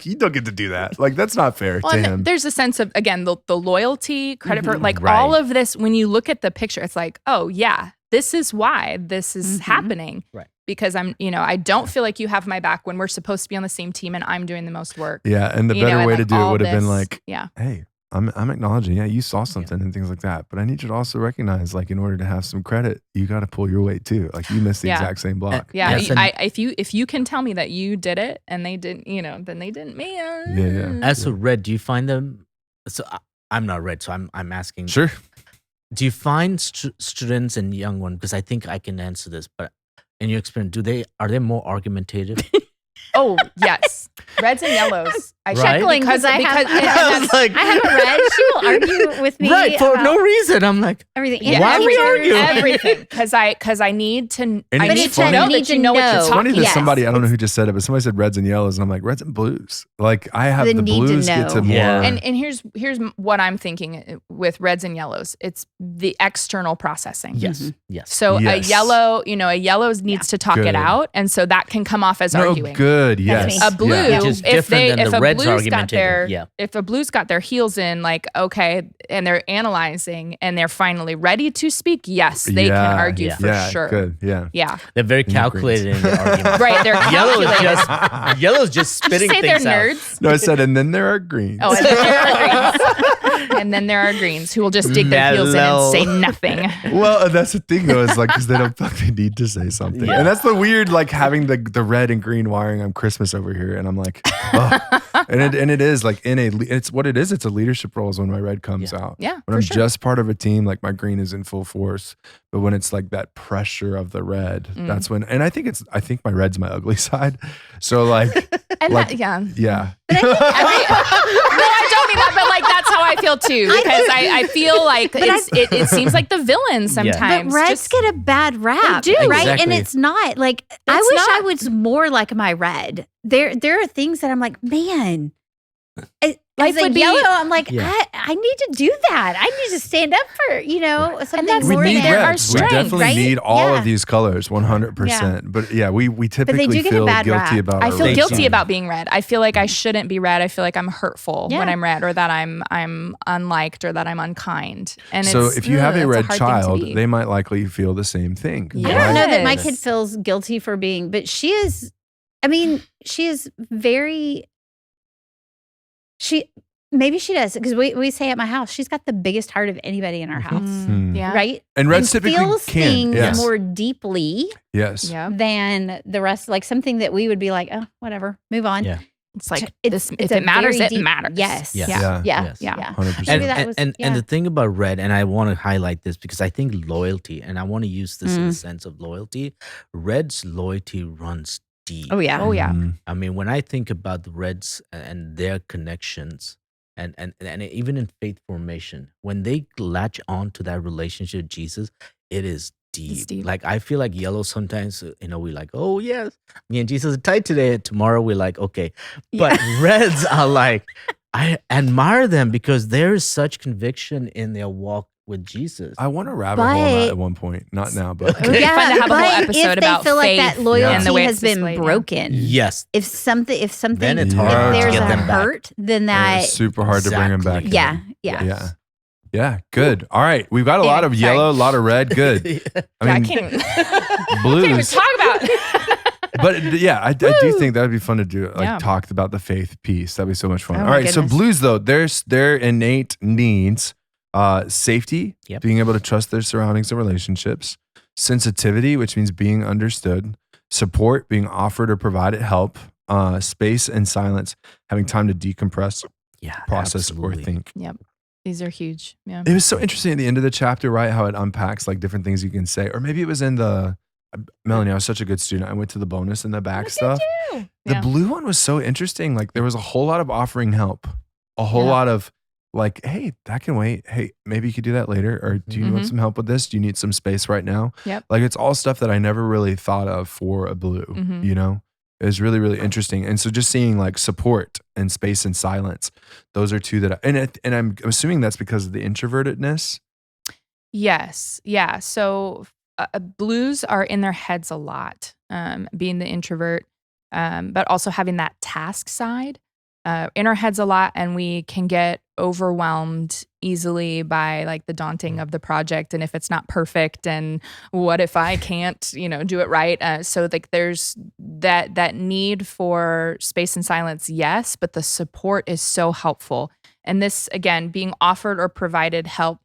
you don't get to do that. Like that's not fair to him. There's a sense of again the loyalty, credit for like all of this. When you look at the picture, it's like, oh yeah, this is why this is happening. Right. Because I don't feel like you have my back when we're supposed to be on the same team and I'm doing the most work. Yeah, and the better way to do it would have been like, hey, I'm acknowledging, you saw something and things like that, but I need you to also recognize, like, in order to have some credit, you got to pull your weight too. Like, you missed the exact same block. If you can tell me that you did it and they didn't, then they didn't. Man. As a red, do you find them? So I'm not red, so I'm asking. Sure. Do you find students and young ones? Because I think I can answer this, but in your experience, are they more argumentative? Oh, yes. Reds and yellows. I chuckling because I have a red. She will argue with me. Right, for no reason. I'm like, everything. Yeah, why would you argue? Everything. Because I need to know that you know what you're It's talking funny that about. somebody, I don't know who just said it, but somebody said reds and yellows, and I'm like, reds and blues. Like, I have the blues get to more. Yeah. And here's what I'm thinking with reds and yellows. It's the external processing. Yes. So a yellow needs to talk it out, and so that can come off as arguing. Good. Yes. A blue, if a blue's got their heels in, like, okay, and they're analyzing and they're finally ready to speak, yes, they can argue for sure. Good. Yeah. They're very calculated in their argument. Right, they're calculated. Yellow's just spitting say things they're out. nerds. No, I said, and then there are greens. Oh, and then there are greens. And then there are greens who will just dig their heels in and say nothing. Well, that's the thing though, is like, because they don't feel like they need to say something. Yeah. And that's the weird, like having the red and green wiring on Christmas over here. And I'm like, and it is like it's what it is. It's a leadership role is when my red comes out. Yeah. When I'm just part of a team, like my green is in full force. But when it's like that pressure of the red, that's when, and I think my red's my ugly side. So like, and like, yeah. But I think No, I don't mean that, but like that's how I feel too. Because I feel like it seems like the villain sometimes. But reds get a bad rap, They do. right? Exactly. And it's not like I wish I was more like my red. There are things that I'm like, man. Life would be yellow. I'm like, Yeah. I need to do that. I need to stand up for, something that's- We more need than our reds. We strength, definitely right? need all Yeah. of these colors, 100%. But yeah, we typically do get a feel bad guilty rap. about I our feel reds. guilty about being red. I feel like I shouldn't be red. I feel like I'm hurtful Yeah. when I'm red, or that I'm unliked, or that I'm unkind. And So it's, if you have a it's red hard thing to child, be. they might likely feel the same thing. Yeah. I don't know that my Yes. kid feels guilty for being, but she is very, maybe she does, because we say at my house, she's got the biggest heart of anybody in our house, Yeah. right? And reds typically feels can. things Yes. more deeply Yes. Yeah. than the rest, like something that we would be like, oh, whatever, move on. Yeah. It's like It's if a it matters, very it deep- matters. Yes. Yes. Yeah. Yeah. Yeah. 100%. Maybe that was- and yeah. the thing about red, and I want to highlight this because I think loyalty, and I want to use this in the sense of loyalty. Red's loyalty runs deep. Oh yeah. Oh yeah. I mean, when I think about the Reds and their connections, and even in faith formation, when they latch on to that relationship with Jesus, it is deep. It's deep. Like I feel like yellow sometimes, we're like, oh yes, me and Jesus are tight today. Tomorrow we're like, okay, but Reds are like, I admire them because there is such conviction in their walk with Jesus. I want to rabbit hole on that But- at one point. Not now, but It would be fun to have a whole but episode if about they feel like that faith loyalty and the way has it's been displayed, yeah. broken. Yes. If something, Then it's hard to if there's get a them back. hurt, then that, it's super hard to bring them back. Exactly. in. yeah. Yeah. Yeah. Good. All right. We've got a lot of Sorry. yellow, a lot of red. Good. I can't even, blues. can't even talk about. But yeah, I do think that'd be fun to do. Like Yeah. talk about the faith piece. That'd be so much fun. Oh All my right. So goodness. blues though, their innate needs, safety, Yep. being able to trust their surroundings and relationships, sensitivity, which means being understood, support, being offered or provided help, space and silence, having time to decompress, Yeah. process absolutely. or think. These are huge. Yeah. It was so interesting at the end of the chapter, right? How it unpacks like different things you can say. Or maybe it was in the, Melanie, I was such a good student. I went to the bonus and the back stuff. The Yeah. blue one was so interesting. Like there was a whole lot of offering help, a whole Yeah. lot of like, hey, that can wait. Hey, maybe you could do that later. Or do you want some help with this? Do you need some space right now? Yep. Like it's all stuff that I never really thought of for a blue, Mhm. you know? It was really, really interesting. And so just seeing like support and space and silence, those are two that and I'm assuming that's because of the introvertedness. Yes. Yeah. So blues are in their heads a lot, being the introvert, but also having that task side in our heads a lot. And we can get overwhelmed easily by like the daunting of the project. And if it's not perfect, and what if I can't, do it right? So like there's that need for space and silence. Yes. But the support is so helpful. And this, again, being offered or provided help,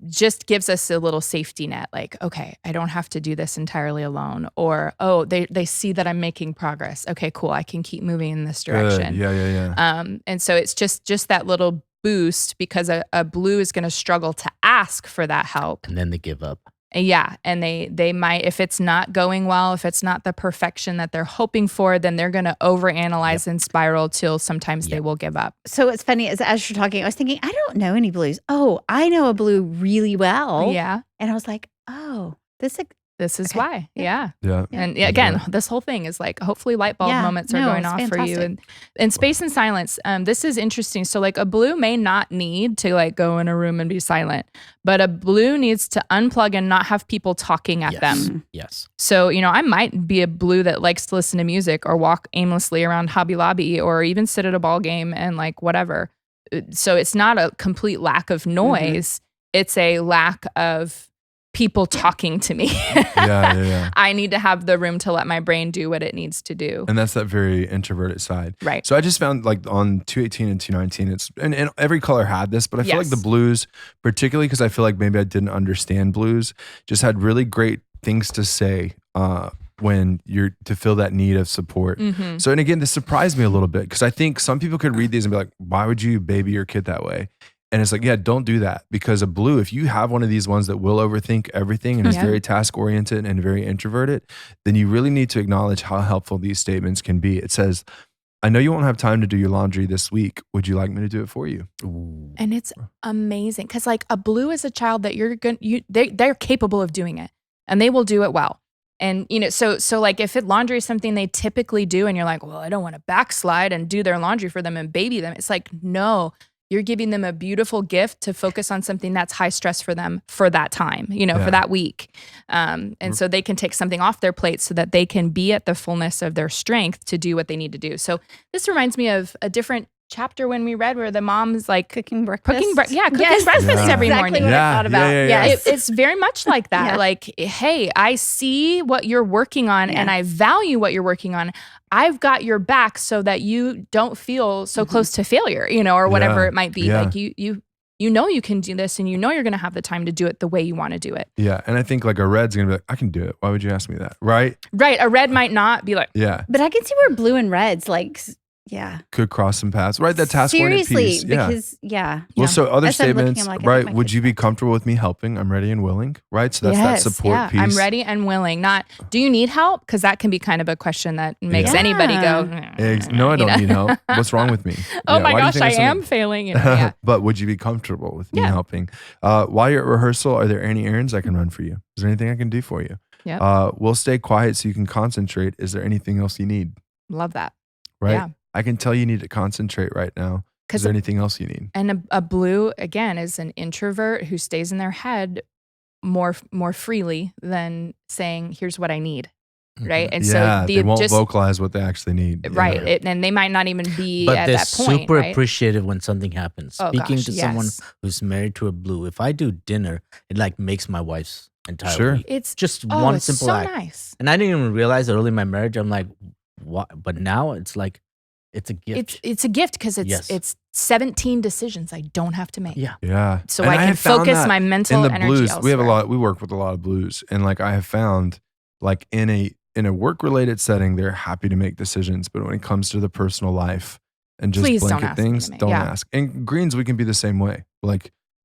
just gives us a little safety net. Like, okay, I don't have to do this entirely alone. Or, oh, they see that I'm making progress. Okay, cool. I can keep moving in this direction. Good. Yeah. And so it's just that little boost, because a blue is going to struggle to ask for that help. And then they give up. Yeah. And they might, if it's not going well, if it's not the perfection that they're hoping for, then they're going to overanalyze and spiral till sometimes they will give up. So it's funny, as you're talking, I was thinking, I don't know any blues. Oh, I know a blue really well. Yeah. And I was like, oh, This is Okay. why. Yeah. Yeah. And again, this whole thing is like, hopefully light bulb Yeah. moments are No, going it's off for you. fantastic. And space and silence. This is interesting. So like a blue may not need to like go in a room and be silent, but a blue needs to unplug and not have people talking at Yes. them. Yes. So, I might be a blue that likes to listen to music or walk aimlessly around Hobby Lobby or even sit at a ball game and like whatever. So it's not a complete lack of noise. It's a lack of people talking to me. Yeah. I need to have the room to let my brain do what it needs to do. And that's that very introverted side. Right. So I just found like on 218 and 219, and every color had this, but I feel like Yes. the blues, particularly because I feel like maybe I didn't understand blues, just had really great things to say when you're to fill that need of support. Mm-hmm. So, and again, this surprised me a little bit because I think some people could read these and be like, why would you baby your kid that way? And it's like, yeah, don't do that, because a blue, if you have one of these ones that will overthink everything and is Yeah. very task oriented and very introverted, then you really need to acknowledge how helpful these statements can be. It says, I know you won't have time to do your laundry this week. Would you like me to do it for you? Ooh. And it's amazing because like a blue is a child that they're capable of doing it and they will do it well. And, so like if laundry is something they typically do and you're like, well, I don't want to backslide and do their laundry for them and baby them. It's like, no, you're giving them a beautiful gift to focus on something that's high stress for them for that time, for that week. And so they can take something off their plate so that they can be at the fullness of their strength to do what they need to do. So this reminds me of a different chapter when we read where the mom's like cooking breakfast. Cooking breakfast every morning. What I thought about. It's very much like that. Yeah. Like, hey, I see what you're working on and I value what you're working on. I've got your back so that you don't feel so close to failure, or whatever it might be. Yeah. Like you can do this and you're going to have the time to do it the way you want to do it. Yeah. And I think like a red's going to be like, I can do it. Why would you ask me that? Right. A red might not be like, yeah. But I can see where blue and red's like, could cross some paths. Right. That task-oriented piece. Because Well, so other As I'm looking, statements, I'm like, I right? think my Would kids you be might. comfortable with me helping? I'm ready and willing, right? So that's that support piece. I'm ready and willing. Not, do you need help? Because that can be kind of a question that makes anybody go, No, I don't need help. What's wrong with me? Oh my why do you gosh, think I something- am failing. But would you be comfortable with me helping? While you're at rehearsal, are there any errands I can run for you? Is there anything I can do for you? Yep. We'll stay quiet so you can concentrate. Is there anything else you need? Love that. Right? Yeah. I can tell you need to concentrate right now. Is there anything else you need? And a blue, again, is an introvert who stays in their head more freely than saying, here's what I need. Right. And so they won't vocalize what they actually need. Right. And they might not even be but at they're that point. super right? appreciative when something happens. Oh, Speaking gosh, to yes. someone who's married to a blue, if I do dinner, it like makes my wife's entire week. It's just one it's simple so act. nice. And I didn't even realize early in my marriage, I'm like, what? But now it's like, it's a gift. It's a gift because it's 17 decisions I don't have to make. Yeah. Yeah. So And I can have found focus that my mental in the energy blues. elsewhere. We work with a lot of blues, and like I have found, like in a work related setting, they're happy to make decisions, but when it comes to the personal life and just Please don't blanket ask me things, to make- don't yeah. ask. And greens, we can be the same way.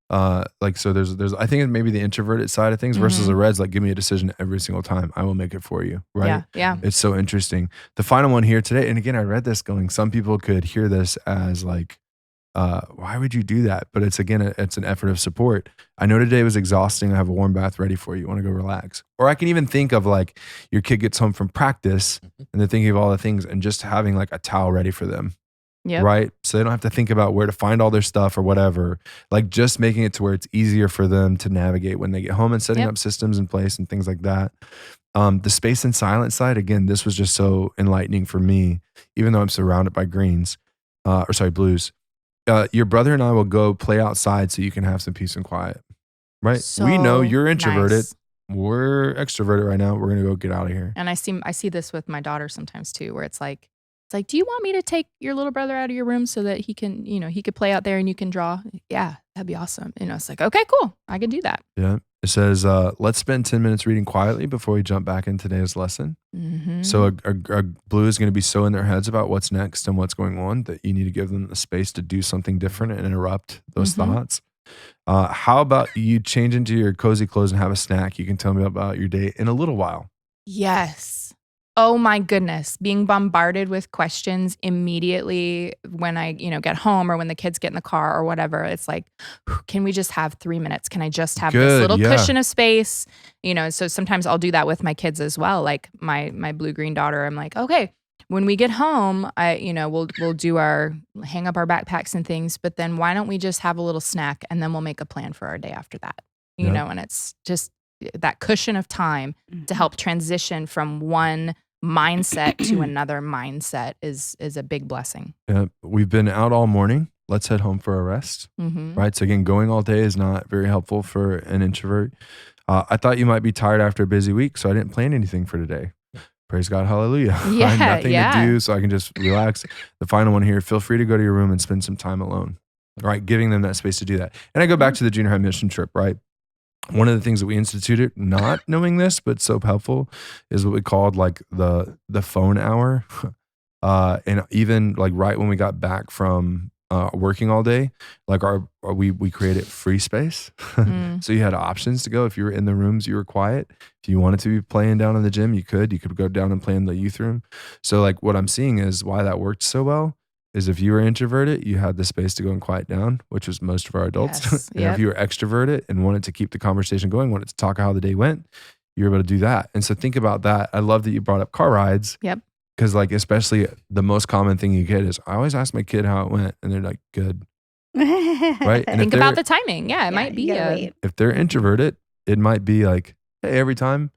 So there's I think maybe the introverted side of things versus the reds, like give me a decision every single time. I will make it for you. Right. Yeah. It's so interesting. The final one here today, and again, I read this going, some people could hear this as like, why would you do that? But it's an effort of support. I know today was exhausting. I have a warm bath ready for you. You want to go relax? Or I can even think of like your kid gets home from practice and they're thinking of all the things and just having like a towel ready for them. Yep. Right. So they don't have to think about where to find all their stuff or whatever. Like just making it to where it's easier for them to navigate when they get home and setting up systems in place and things like that. The space and silence side, again, this was just so enlightening for me, even though I'm surrounded by blues. Your brother and I will go play outside so you can have some peace and quiet. Right. We know you're introverted. Nice. We're extroverted right now. We're going to go get out of here. And I see this with my daughter sometimes too, where it's like, do you want me to take your little brother out of your room so that he can, he could play out there and you can draw? Yeah, that'd be awesome. It's like, okay, cool. I can do that. Yeah. It says, let's spend 10 minutes reading quietly before we jump back in today's lesson. Mm-hmm. So a blue is going to be so in their heads about what's next and what's going on that you need to give them the space to do something different and interrupt those thoughts. How about you change into your cozy clothes and have a snack? You can tell me about your day in a little while. Yes. Oh my goodness. Being bombarded with questions immediately when I, get home or when the kids get in the car or whatever. It's like, can we just have 3 minutes? Can I just have this little cushion of space? So sometimes I'll do that with my kids as well. Like my blue-green daughter, I'm like, okay, when we get home, we'll do hang up our backpacks and things, but then why don't we just have a little snack and then we'll make a plan for our day after that, and it's just that cushion of time to help transition from one mindset to another mindset is a big blessing. Yeah, we've been out all morning. Let's head home for a rest. Right. So again, going all day is not very helpful for an introvert. I thought you might be tired after a busy week, so I didn't plan anything for today. Praise God, hallelujah. Yeah, I have nothing to do, so I can just relax. The final one here, feel free to go to your room and spend some time alone. Right, giving them that space to do that. And I go back to the junior high mission trip, right? One of the things that we instituted, not knowing this, but so helpful, is what we called like the phone hour. And even like right when we got back from working all day, like we created free space. So you had options to go. If you were in the rooms, you were quiet. If you wanted to be playing down in the gym, you could go down and play in the youth room. So like what I'm seeing is why that worked so well is if you were introverted, you had the space to go and quiet down, which was most of our adults. Yes. And if you were extroverted and wanted to keep the conversation going, wanted to talk how the day went, you're able to do that. And so think about that. I love that you brought up car rides. Yep. Because like, especially the most common thing you get is, I always ask my kid how it went. And they're like, good. Right. And Think about the timing. Yeah, it might be. If they're introverted, it might be like, hey, every time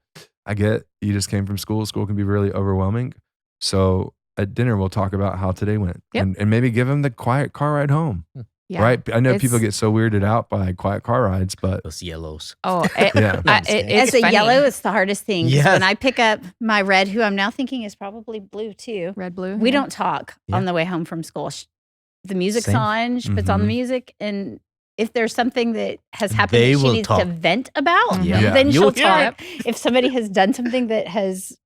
I get, you just came from school. School can be really overwhelming. So at dinner, we'll talk about how today went. Yep. And maybe give them the quiet car ride home. Yeah. Right. I know people get so weirded out by quiet car rides, but those yellows. Oh, as a yellow, it's the hardest thing. Yes. When I pick up my red, who I'm now thinking is probably blue too. Red, blue. We don't talk on the way home from school. The music's on. She puts on the music, and if there's something that has happened that she needs to vent about, then she'll talk. If somebody has done something that has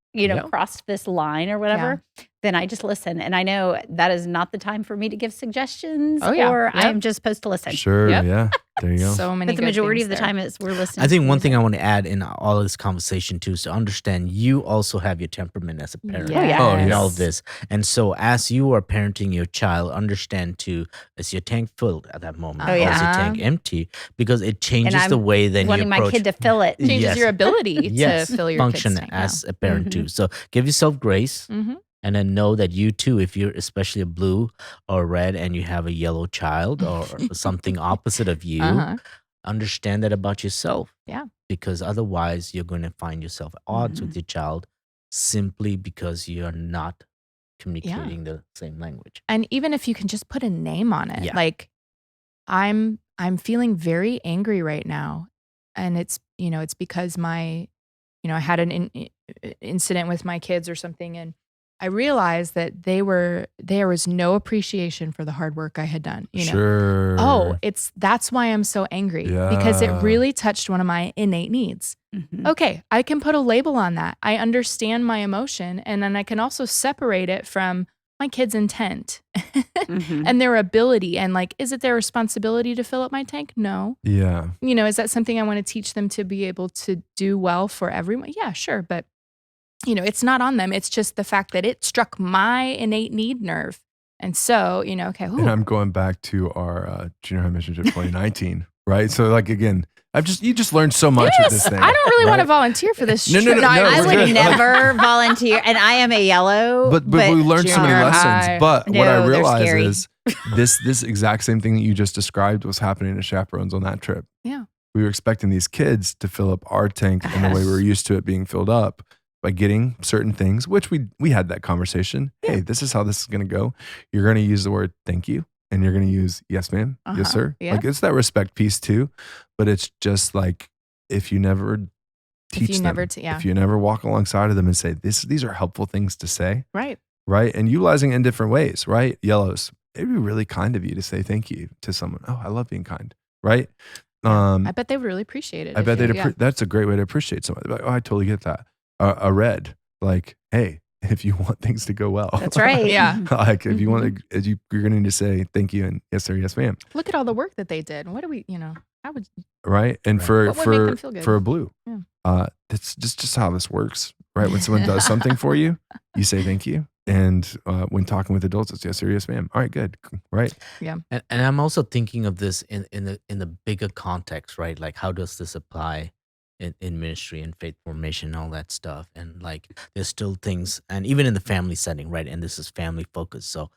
crossed this line or whatever, then I just listen. And I know that is not the time for me to give suggestions or I am just supposed to listen. Sure. Yeah. There you go. So many. But the majority of the time we're listening. I think one thing I want to add in all of this conversation too is to understand you also have your temperament as a parent. In all of this. And so as you are parenting your child, understand too, is your tank filled at that moment? Or is your tank empty? Because it changes the way then you approach. Wanting my kid to fill it. Changes your ability to fill your function kid's tank. as a parent too. So give yourself grace. And then know that you too, if you're especially a blue or red and you have a yellow child or something opposite of you, understand that about yourself. Yeah. Because otherwise you're going to find yourself at odds with your child simply because you're not communicating the same language. And even if you can just put a name on it, like I'm feeling very angry right now. And it's because I had an incident with my kids or something, and I realized that there was no appreciation for the hard work I had done. Sure. Oh, that's why I'm so angry, because it really touched one of my innate needs. Okay, I can put a label on that. I understand my emotion, and then I can also separate it from my kid's intent and their ability. And like, is it their responsibility to fill up my tank? No. Yeah. Is that something I want to teach them to be able to do well for everyone? Yeah, sure. But it's not on them. It's just the fact that it struck my innate need nerve. And so, okay. Ooh. And I'm going back to our junior high mission trip 2019, right? So like, again, you just learned so much with this thing. I don't really want to volunteer for this. No, I would never volunteer. And I am a yellow. But we learned so many lessons. But what I realized is this exact same thing that you just described was happening to chaperones on that trip. Yeah. We were expecting these kids to fill up our tank in the way we were used to it being filled up by getting certain things, which we had that conversation. Hey, this is how this is going to go. You're going to use the word thank you, and you're going to use yes, ma'am, yes, sir. Yeah. Like it's that respect piece too, but it's just like if you never teach them, if you never walk alongside of them and say these are helpful things to say, right, and utilizing it in different ways, right? Yellows, it'd be really kind of you to say thank you to someone. Oh, I love being kind, right? I bet they would really appreciate it. I bet that's a great way to appreciate somebody. Like, oh, I totally get that. A red, like, hey, if you want things to go well. That's right. Yeah. Like if you want to, you're going to need to say thank you and yes sir, yes ma'am. Look at all the work that they did. What do we, how would. Right. And for a blue, yeah. That's just how this works, right? When someone does something for you, you say thank you. And when talking with adults, it's yes sir, yes ma'am. All right, good. Right. Yeah. And I'm also thinking of this in the bigger context, right? Like how does this apply in ministry and faith formation and all that stuff? And like there's still things, and even in the family setting, right? And this is family focused. So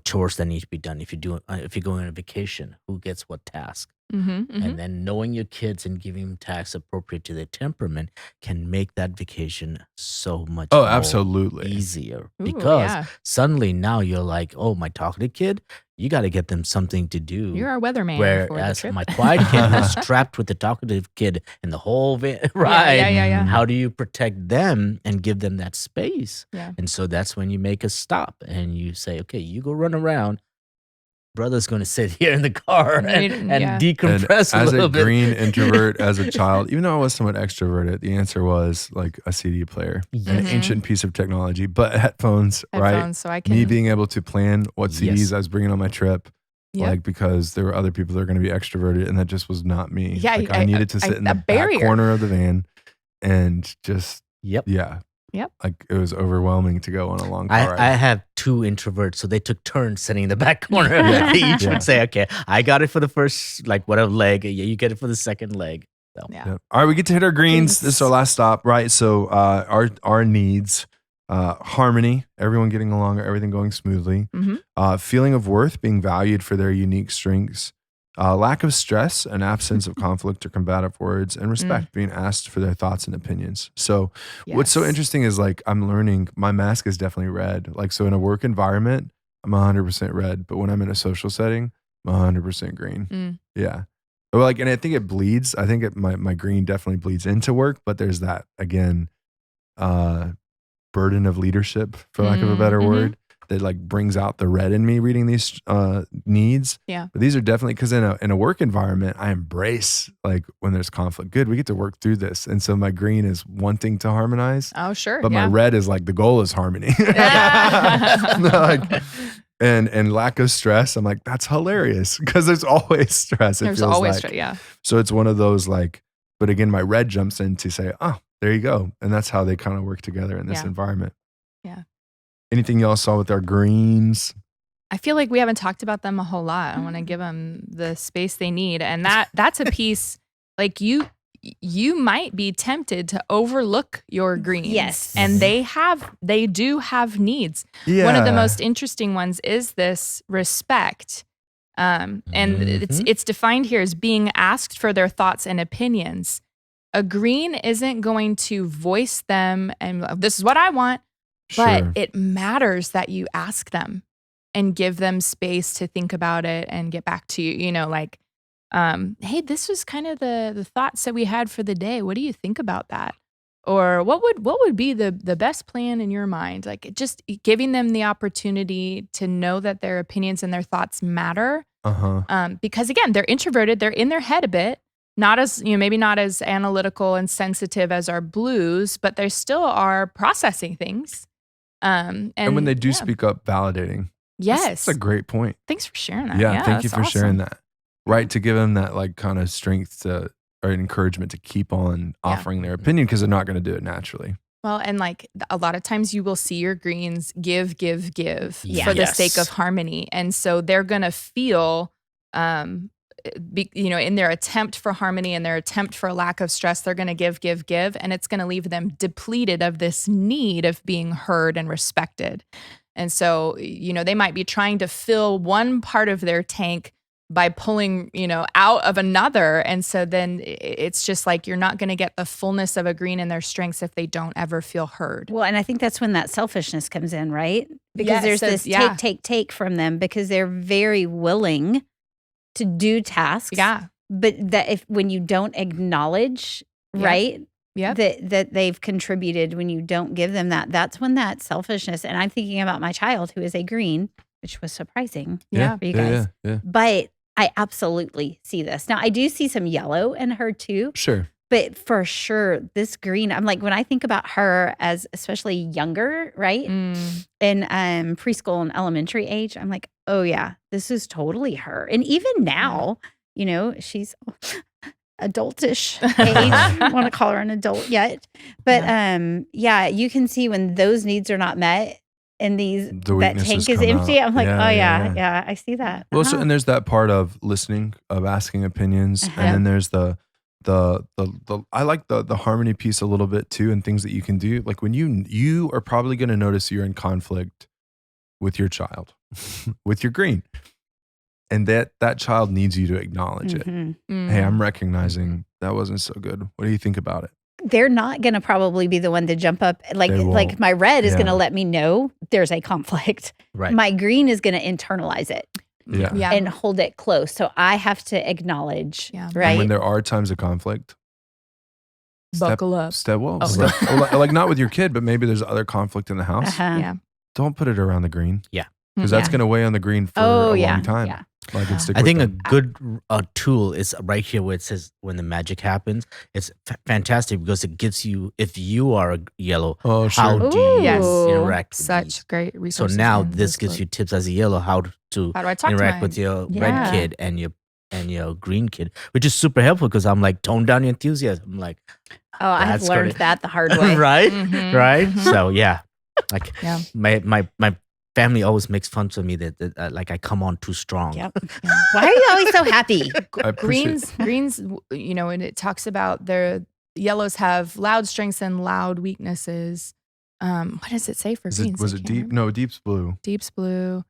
chores that need to be done. If you're going on a vacation, who gets what task? And then knowing your kids and giving them tasks appropriate to their temperament can make that vacation so much absolutely easier. Because suddenly now you're like, oh, my talkative kid, you got to get them something to do. You're our weatherman. Whereas my quiet kid was trapped with the talkative kid in the whole ride. Yeah. How do you protect them and give them that space? Yeah. And so that's when you make a stop and you say, okay, you go run around. Brother's going to sit here in the car and decompress and a little bit. As a green introvert, as a child, even though I was somewhat extroverted, the answer was like a CD player, an ancient piece of technology, but headphones, right? So I can. Me being able to plan what CDs I was bringing on my trip, like because there were other people that were going to be extroverted, and that just was not me. Yeah, like I needed to sit in the back corner of the van and just like it was overwhelming to go on a long car ride. I have two introverts, so they took turns sitting in the back corner. They each would say, okay, I got it for the first, like, whatever leg. You get it for the second leg. So. Yeah. Yep. All right, we get to hit our greens. This is our last stop, right? So our needs, harmony, everyone getting along, everything going smoothly, feeling of worth, being valued for their unique strengths, lack of stress, an absence of conflict or combative words, and respect, being asked for their thoughts and opinions. So what's so interesting is like I'm learning my mask is definitely red. Like so in a work environment, I'm 100% red, but when I'm in a social setting, I'm 100% green. Yeah. But like, and I think it bleeds. I think my green definitely bleeds into work, but there's that again, burden of leadership, for lack of a better word, that like brings out the red in me reading these needs. Yeah. But these are definitely because in a work environment, I embrace like when there's conflict. Good, we get to work through this, and so my green is wanting to harmonize. Oh, sure. But my red is like the goal is harmony. Like, and lack of stress, I'm like, that's hilarious because there's always stress. There's always stress, yeah. So it's one of those like, but again, my red jumps in to say, oh, there you go. And that's how they kind of work together in this environment. Yeah. Anything y'all saw with our greens? I feel like we haven't talked about them a whole lot. I want to give them the space they need. And that's a piece like you might be tempted to overlook your greens. Yes. And they do have needs. Yeah. One of the most interesting ones is this respect. And it's defined here as being asked for their thoughts and opinions. A green isn't going to voice them and this is what I want, but it matters that you ask them and give them space to think about it and get back to you, you know, like, hey, this was kind of the thoughts that we had for the day. What do you think about that? Or what would be the best plan in your mind? Like just giving them the opportunity to know that their opinions and their thoughts matter. Because again, they're introverted, they're in their head a bit, not as, you know, maybe not as analytical and sensitive as our blues, but they still are processing things. And when they do speak up, validating. Yes. That's a great point. Thanks for sharing that. Yeah, thank you for awesome. sharing that. Right, to give them that like kind of strength or encouragement to keep on offering their opinion because they're not going to do it naturally. Well, and like a lot of times you will see your greens give for the sake of harmony. And so they're going to feel, in their attempt for harmony and their attempt for a lack of stress, they're going to give. And it's going to leave them depleted of this need of being heard and respected. And so, you know, they might be trying to fill one part of their tank by pulling, you know, out of another. And so then it's just like you're not going to get the fullness of a green in their strengths if they don't ever feel heard. Well, and I think that's when that selfishness comes in, right? Because there's this take from them because they're very willing to do tasks. Yeah. But that when you don't acknowledge, right? Yeah. That they've contributed, when you don't give them that's when that selfishness, and I'm thinking about my child who is a green, which was surprising for you guys. Yeah. But I absolutely see this. Now, I do see some yellow in her too. Sure. But for sure, this green, I'm like, when I think about her as especially younger, right? In preschool and elementary age, I'm like, oh yeah, this is totally her. And even now, you know, she's adultish age. I don't want to call her an adult yet. But you can see when those needs are not met, and that tank is empty. I'm like, I see that. Well, so, and there's that part of listening, of asking opinions, and then there's the I like the harmony piece a little bit too, and things that you can do. Like when you are probably going to notice you're in conflict with your child, with your green, and that child needs you to acknowledge it. Hey, I'm recognizing that wasn't so good. What do you think about it? They're not going to probably be the one to jump up. Like my red is going to let me know there's a conflict. Right. My green is going to internalize it. Yeah. And hold it close. So I have to acknowledge, right? And when there are times of conflict, buckle up. Like not with your kid, but maybe there's other conflict in the house. Yeah. Don't put it around the green. Yeah. Because that's going to weigh on the green for a long time. Yeah. I think a good tool is right here where it says when the magic happens. It's fantastic because it gives you, if you are a yellow, how do you interact with such these? great resources. So now this gives you tips as a yellow how to interact with your red kid and your green kid, which is super helpful because I'm like, tone down your enthusiasm. I'm like, I have learned that the hard way. Right? So yeah. Like my family always makes fun of me that like I come on too strong. Yep. Why are you always so happy? Greens, and it talks about their yellows have loud strengths and loud weaknesses. What does it say for greens? Was it deep? No, deep's blue. Deep's blue.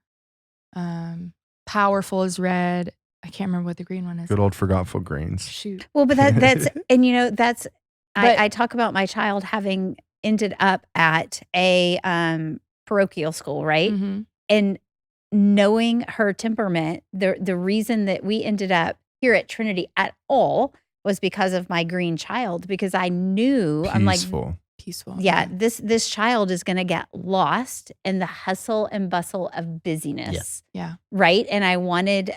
Powerful is red. I can't remember what the green one is. Good old forgetful greens. Shoot. Well, but that's that's I talk about my child having ended up at a parochial school, right? Mm-hmm. And knowing her temperament, the reason that we ended up here at Trinity at all was because of my green child, because I knew Peaceful. Yeah, this child is going to get lost in the hustle and bustle of busyness. Yeah. Right? And I wanted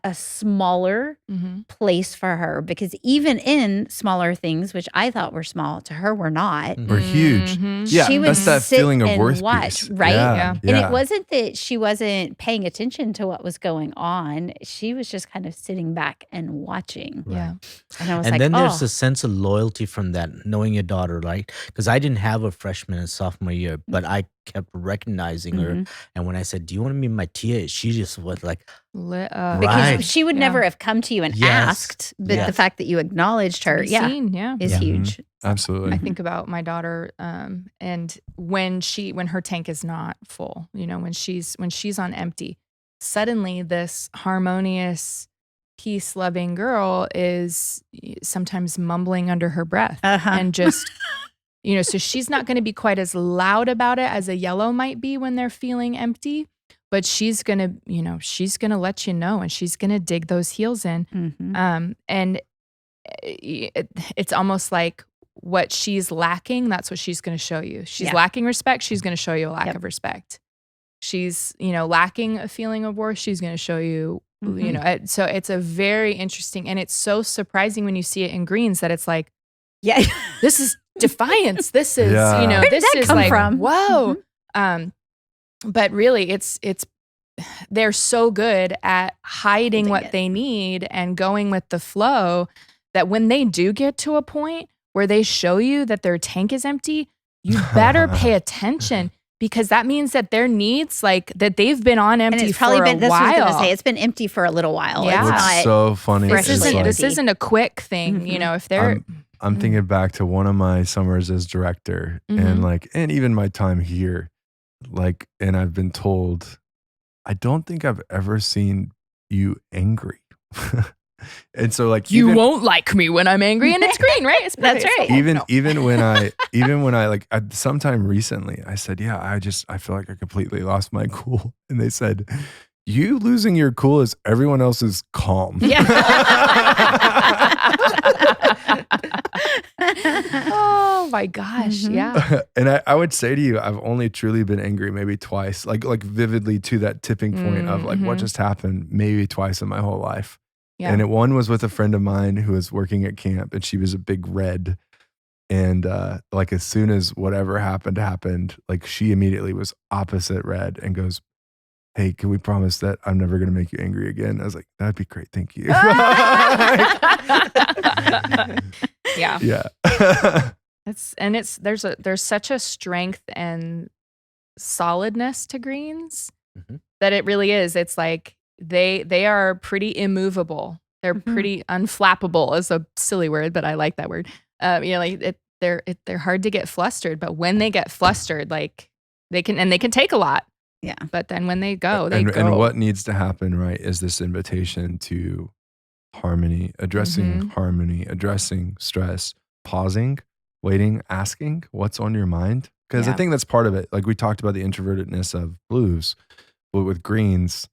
a smaller place for her, because even in smaller things, which I thought were small, to her were not. Or huge. Yeah, she would that's that sit feeling of and worth watch, piece. right? Yeah. And it wasn't that she wasn't paying attention to what was going on. She was just kind of sitting back and watching. Right. Yeah. And I was And like, then there's a sense of loyalty from that, knowing your daughter, right? Because I didn't have a freshman and sophomore year, but I kept recognizing her. And when I said, "Do you want to be my TA?" she just was like, Lit up. because Right. she would never have come to you and asked, but the fact that you acknowledged her, Seen, is huge. Absolutely. I think about my daughter, and when her tank is not full, when she's on empty, suddenly this harmonious, peace-loving girl is sometimes mumbling under her breath and just, so she's not going to be quite as loud about it as a yellow might be when they're feeling empty, but she's going to let you know, and she's going to dig those heels in. And it's almost like what she's lacking, that's what she's going to show you. She's lacking respect, she's going to show you a lack of respect. She's, lacking a feeling of worth, she's going to show you, so it's a very interesting, and it's so surprising when you see it in greens that it's like, this is defiance. This is, Where did this that is come like, from? whoa. But really it's, they're so good at hiding what they need and going with the flow that when they do get to a point where they show you that their tank is empty, you better pay attention, because that means that their needs, like that they've been on empty and it's probably for been, a this while. was going to say, it's been empty for a little while. Yeah. It's What's not, so funny This isn't a quick thing, if they're I'm thinking back to one of my summers as director and even my time here, and I've been told, I don't think I've ever seen you angry. And so you won't like me when I'm angry, and it's green, right? That's right. Even when I sometime recently I said, I feel like I completely lost my cool. And they said, you losing your cool is everyone else's calm. Yeah. Oh my gosh. Yeah. And I would say to you, I've only truly been angry maybe twice, like vividly to that tipping point of what just happened, maybe twice in my whole life. Yeah. And one was with a friend of mine who was working at camp, and she was a big red. And as soon as whatever happened, she immediately was opposite red and goes, "Hey, can we promise that I'm never going to make you angry again?" I was like, "That'd be great. Thank you." Yeah. Yeah. There's such a strength and solidness to greens that it really is. It's like they are pretty immovable. They're pretty unflappable, is a silly word, but I like that word. They're hard to get flustered, but when they get flustered, they can take a lot. Yeah. But then when they go, they go. And what needs to happen, right, is this invitation to harmony, addressing harmony, addressing stress, pausing, waiting, asking what's on your mind. Because I think that's part of it. Like we talked about the introvertedness of blues, but with greens,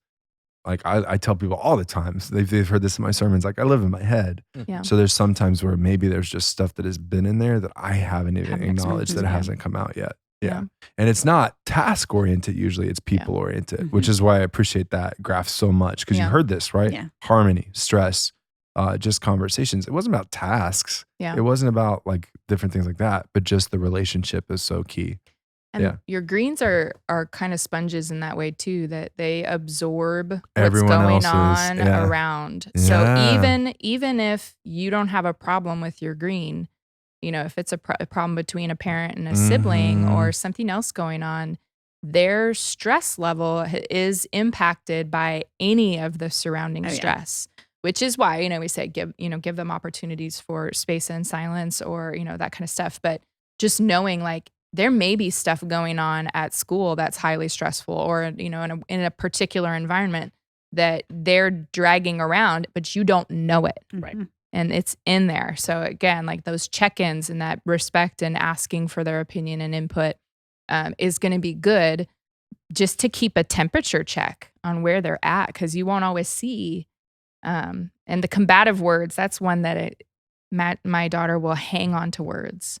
I tell people all the time, they've heard this in my sermons, I live in my head. Yeah. So there's some times where maybe there's just stuff that has been in there that I haven't even acknowledged that it hasn't come out yet. Yeah. And it's not task oriented, usually it's people oriented, which is why I appreciate that graph so much, because you heard this, right? Yeah. Harmony, stress, just conversations. It wasn't about tasks. Yeah. It wasn't about different things like that, but just the relationship is so key. And your greens are kind of sponges in that way too, that they absorb everyone what's going on around. Yeah. So even if you don't have a problem with your green, if it's a problem between a parent and a sibling or something else going on, their stress level is impacted by any of the surrounding stress, which is why, we say give them opportunities for space and silence or, that kind of stuff. But just knowing like there may be stuff going on at school that's highly stressful or, in a particular environment that they're dragging around, but you don't know it. Right. And it's in there. So again, like those check-ins and that respect and asking for their opinion and input is going to be good just to keep a temperature check on where they're at, because you won't always see. And the combative words, that's one that my daughter will hang on to words.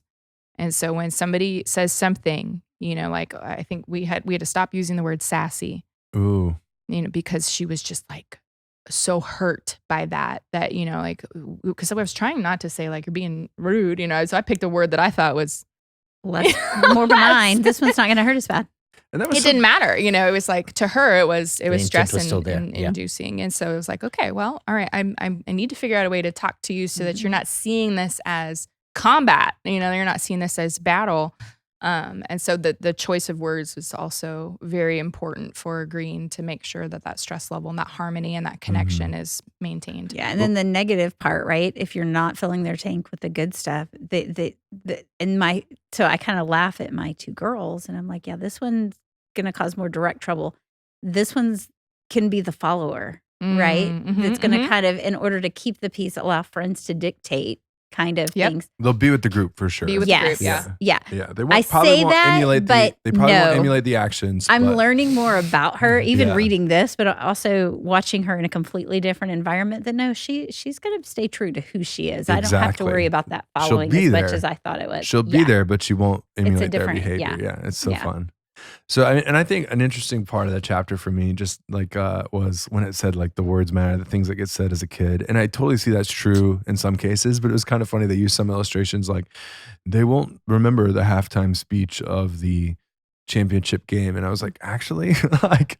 And so when somebody says something, like I think we had to stop using the word sassy. Ooh. Because she was just like so hurt by that, like, because I was trying not to say like you're being rude, so I picked a word that I thought was more benign. This one's not going to hurt as bad. And that didn't matter. It was like to her, it was stress inducing. And so it was like, okay, well, all right, I need to figure out a way to talk to you so that you're not seeing this as combat, you're not seeing this as battle. And so the choice of words was also very important for agreeing to make sure that stress level and that harmony and that connection is maintained. Yeah. And then the negative part, right? If you're not filling their tank with the good stuff, so I kind of laugh at my two girls and I'm like, yeah, this one's going to cause more direct trouble. This one's can be the follower, right? That's going to kind of, in order to keep the peace, allow friends to dictate kind of things. They'll be with the group for sure. Be with the group, yeah. They won't emulate the actions. I'm learning more about her, even reading this, but also watching her in a completely different environment. That no, she's going to stay true to who she is. I don't have to worry about that following as much as I thought it would. She'll be there, but she won't emulate their behavior. Yeah, it's so fun. So, I think an interesting part of that chapter for me just like was when it said like the words matter, the things that get said as a kid. And I totally see that's true in some cases, but it was kind of funny. They used some illustrations like they won't remember the halftime speech of the championship game. And I was like, actually,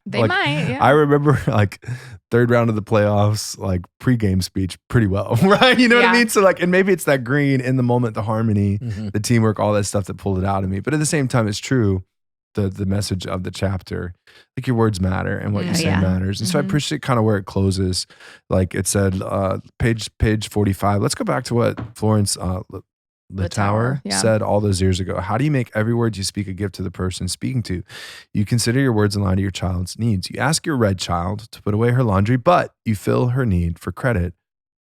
they might. Yeah. I remember like third round of the playoffs, like pregame speech pretty well, right? You know what I mean? So like, and maybe it's that green in the moment, the harmony, the teamwork, all that stuff that pulled it out of me. But at the same time, it's true. The message of the chapter, like your words matter and what you say matters. And so I appreciate kind of where it closes. Like it said, page 45. Let's go back to what Florence Littauer said all those years ago. How do you make every word you speak a gift to the person speaking to? You consider your words in line to your child's needs. You ask your red child to put away her laundry, but you fill her need for credit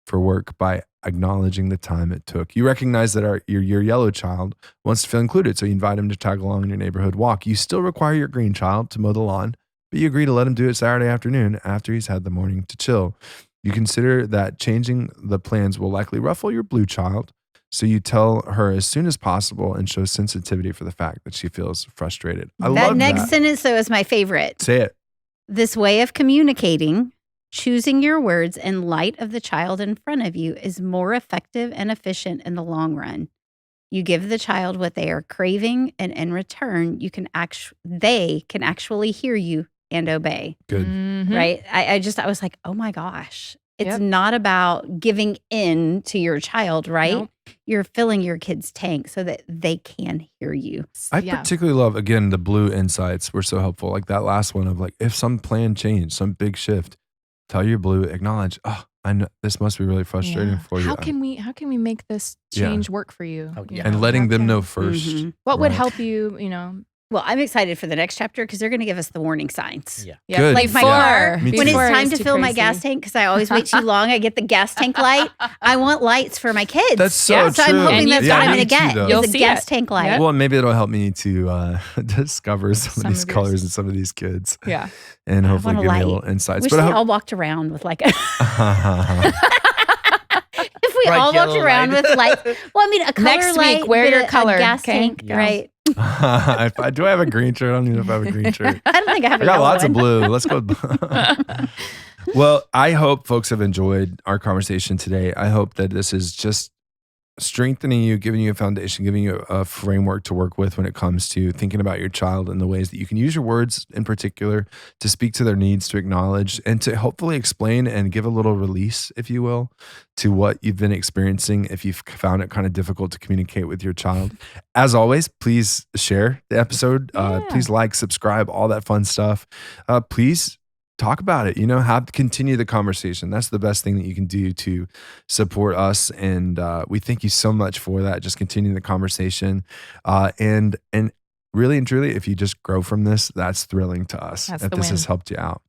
for work by acknowledging the time it took. You recognize that your yellow child wants to feel included, so you invite him to tag along in your neighborhood walk. You still require your green child to mow the lawn, but you agree to let him do it Saturday afternoon after he's had the morning to chill. You consider that changing the plans will likely ruffle your blue child, so you tell her as soon as possible and show sensitivity for the fact that she feels frustrated. I love that. That next sentence, though, is my favorite. Say it. This way of communicating, choosing your words in light of the child in front of you, is more effective and efficient in the long run. You give the child what they are craving, and in return, they can actually hear you and obey. Good. Right? I was like, oh my gosh. It's not about giving in to your child, right? Nope. You're filling your kid's tank so that they can hear you. I particularly love, again, the blue insights were so helpful. Like that last one of like, if some plan changed, some big shift, tell your blue, acknowledge, oh, I know this must be really frustrating for you. How can we make this change work for you? And letting them know first. What would help you, Well, I'm excited for the next chapter because they're going to give us the warning signs. Good. Like my car, when it's time to fill my gas tank, because I always wait too long, I get the gas tank light. I want lights for my kids. That's so true. So I'm hoping that's what I'm going to get. You'll is a gas tank light. Well, maybe it'll help me to discover some of these colors in some of these kids. Yeah. And hopefully give me a little insights. Wish they all walked around with like a... If we all walked around with lights. Well, I mean, a color Next light. Week, wear your color. A gas tank, right? Do I have a green shirt? I don't even know if I have a green shirt. I don't think I have a got lots one. of blue. Let's go. Well, I hope folks have enjoyed our conversation today. I hope that this is just strengthening you, giving you a foundation, giving you a framework to work with when it comes to thinking about your child and the ways that you can use your words in particular to speak to their needs, to acknowledge, and to hopefully explain and give a little release, if you will, to what you've been experiencing if you've found it kind of difficult to communicate with your child. As always, please share the episode. Please like, subscribe, all that fun stuff. Please talk about it, continue the conversation. That's the best thing that you can do to support us. And we thank you so much for that. Just continue the conversation. And really and truly, if you just grow from this, that's thrilling to us. That's that the this win. has helped you out.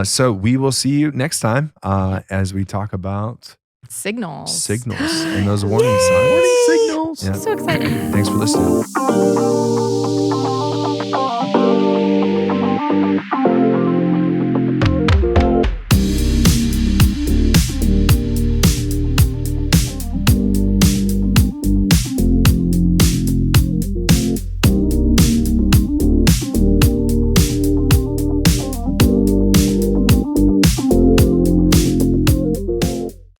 So we will see you next time as we talk about Signals and those warning signs. Warning signals. Yeah. So excited. Thanks for listening.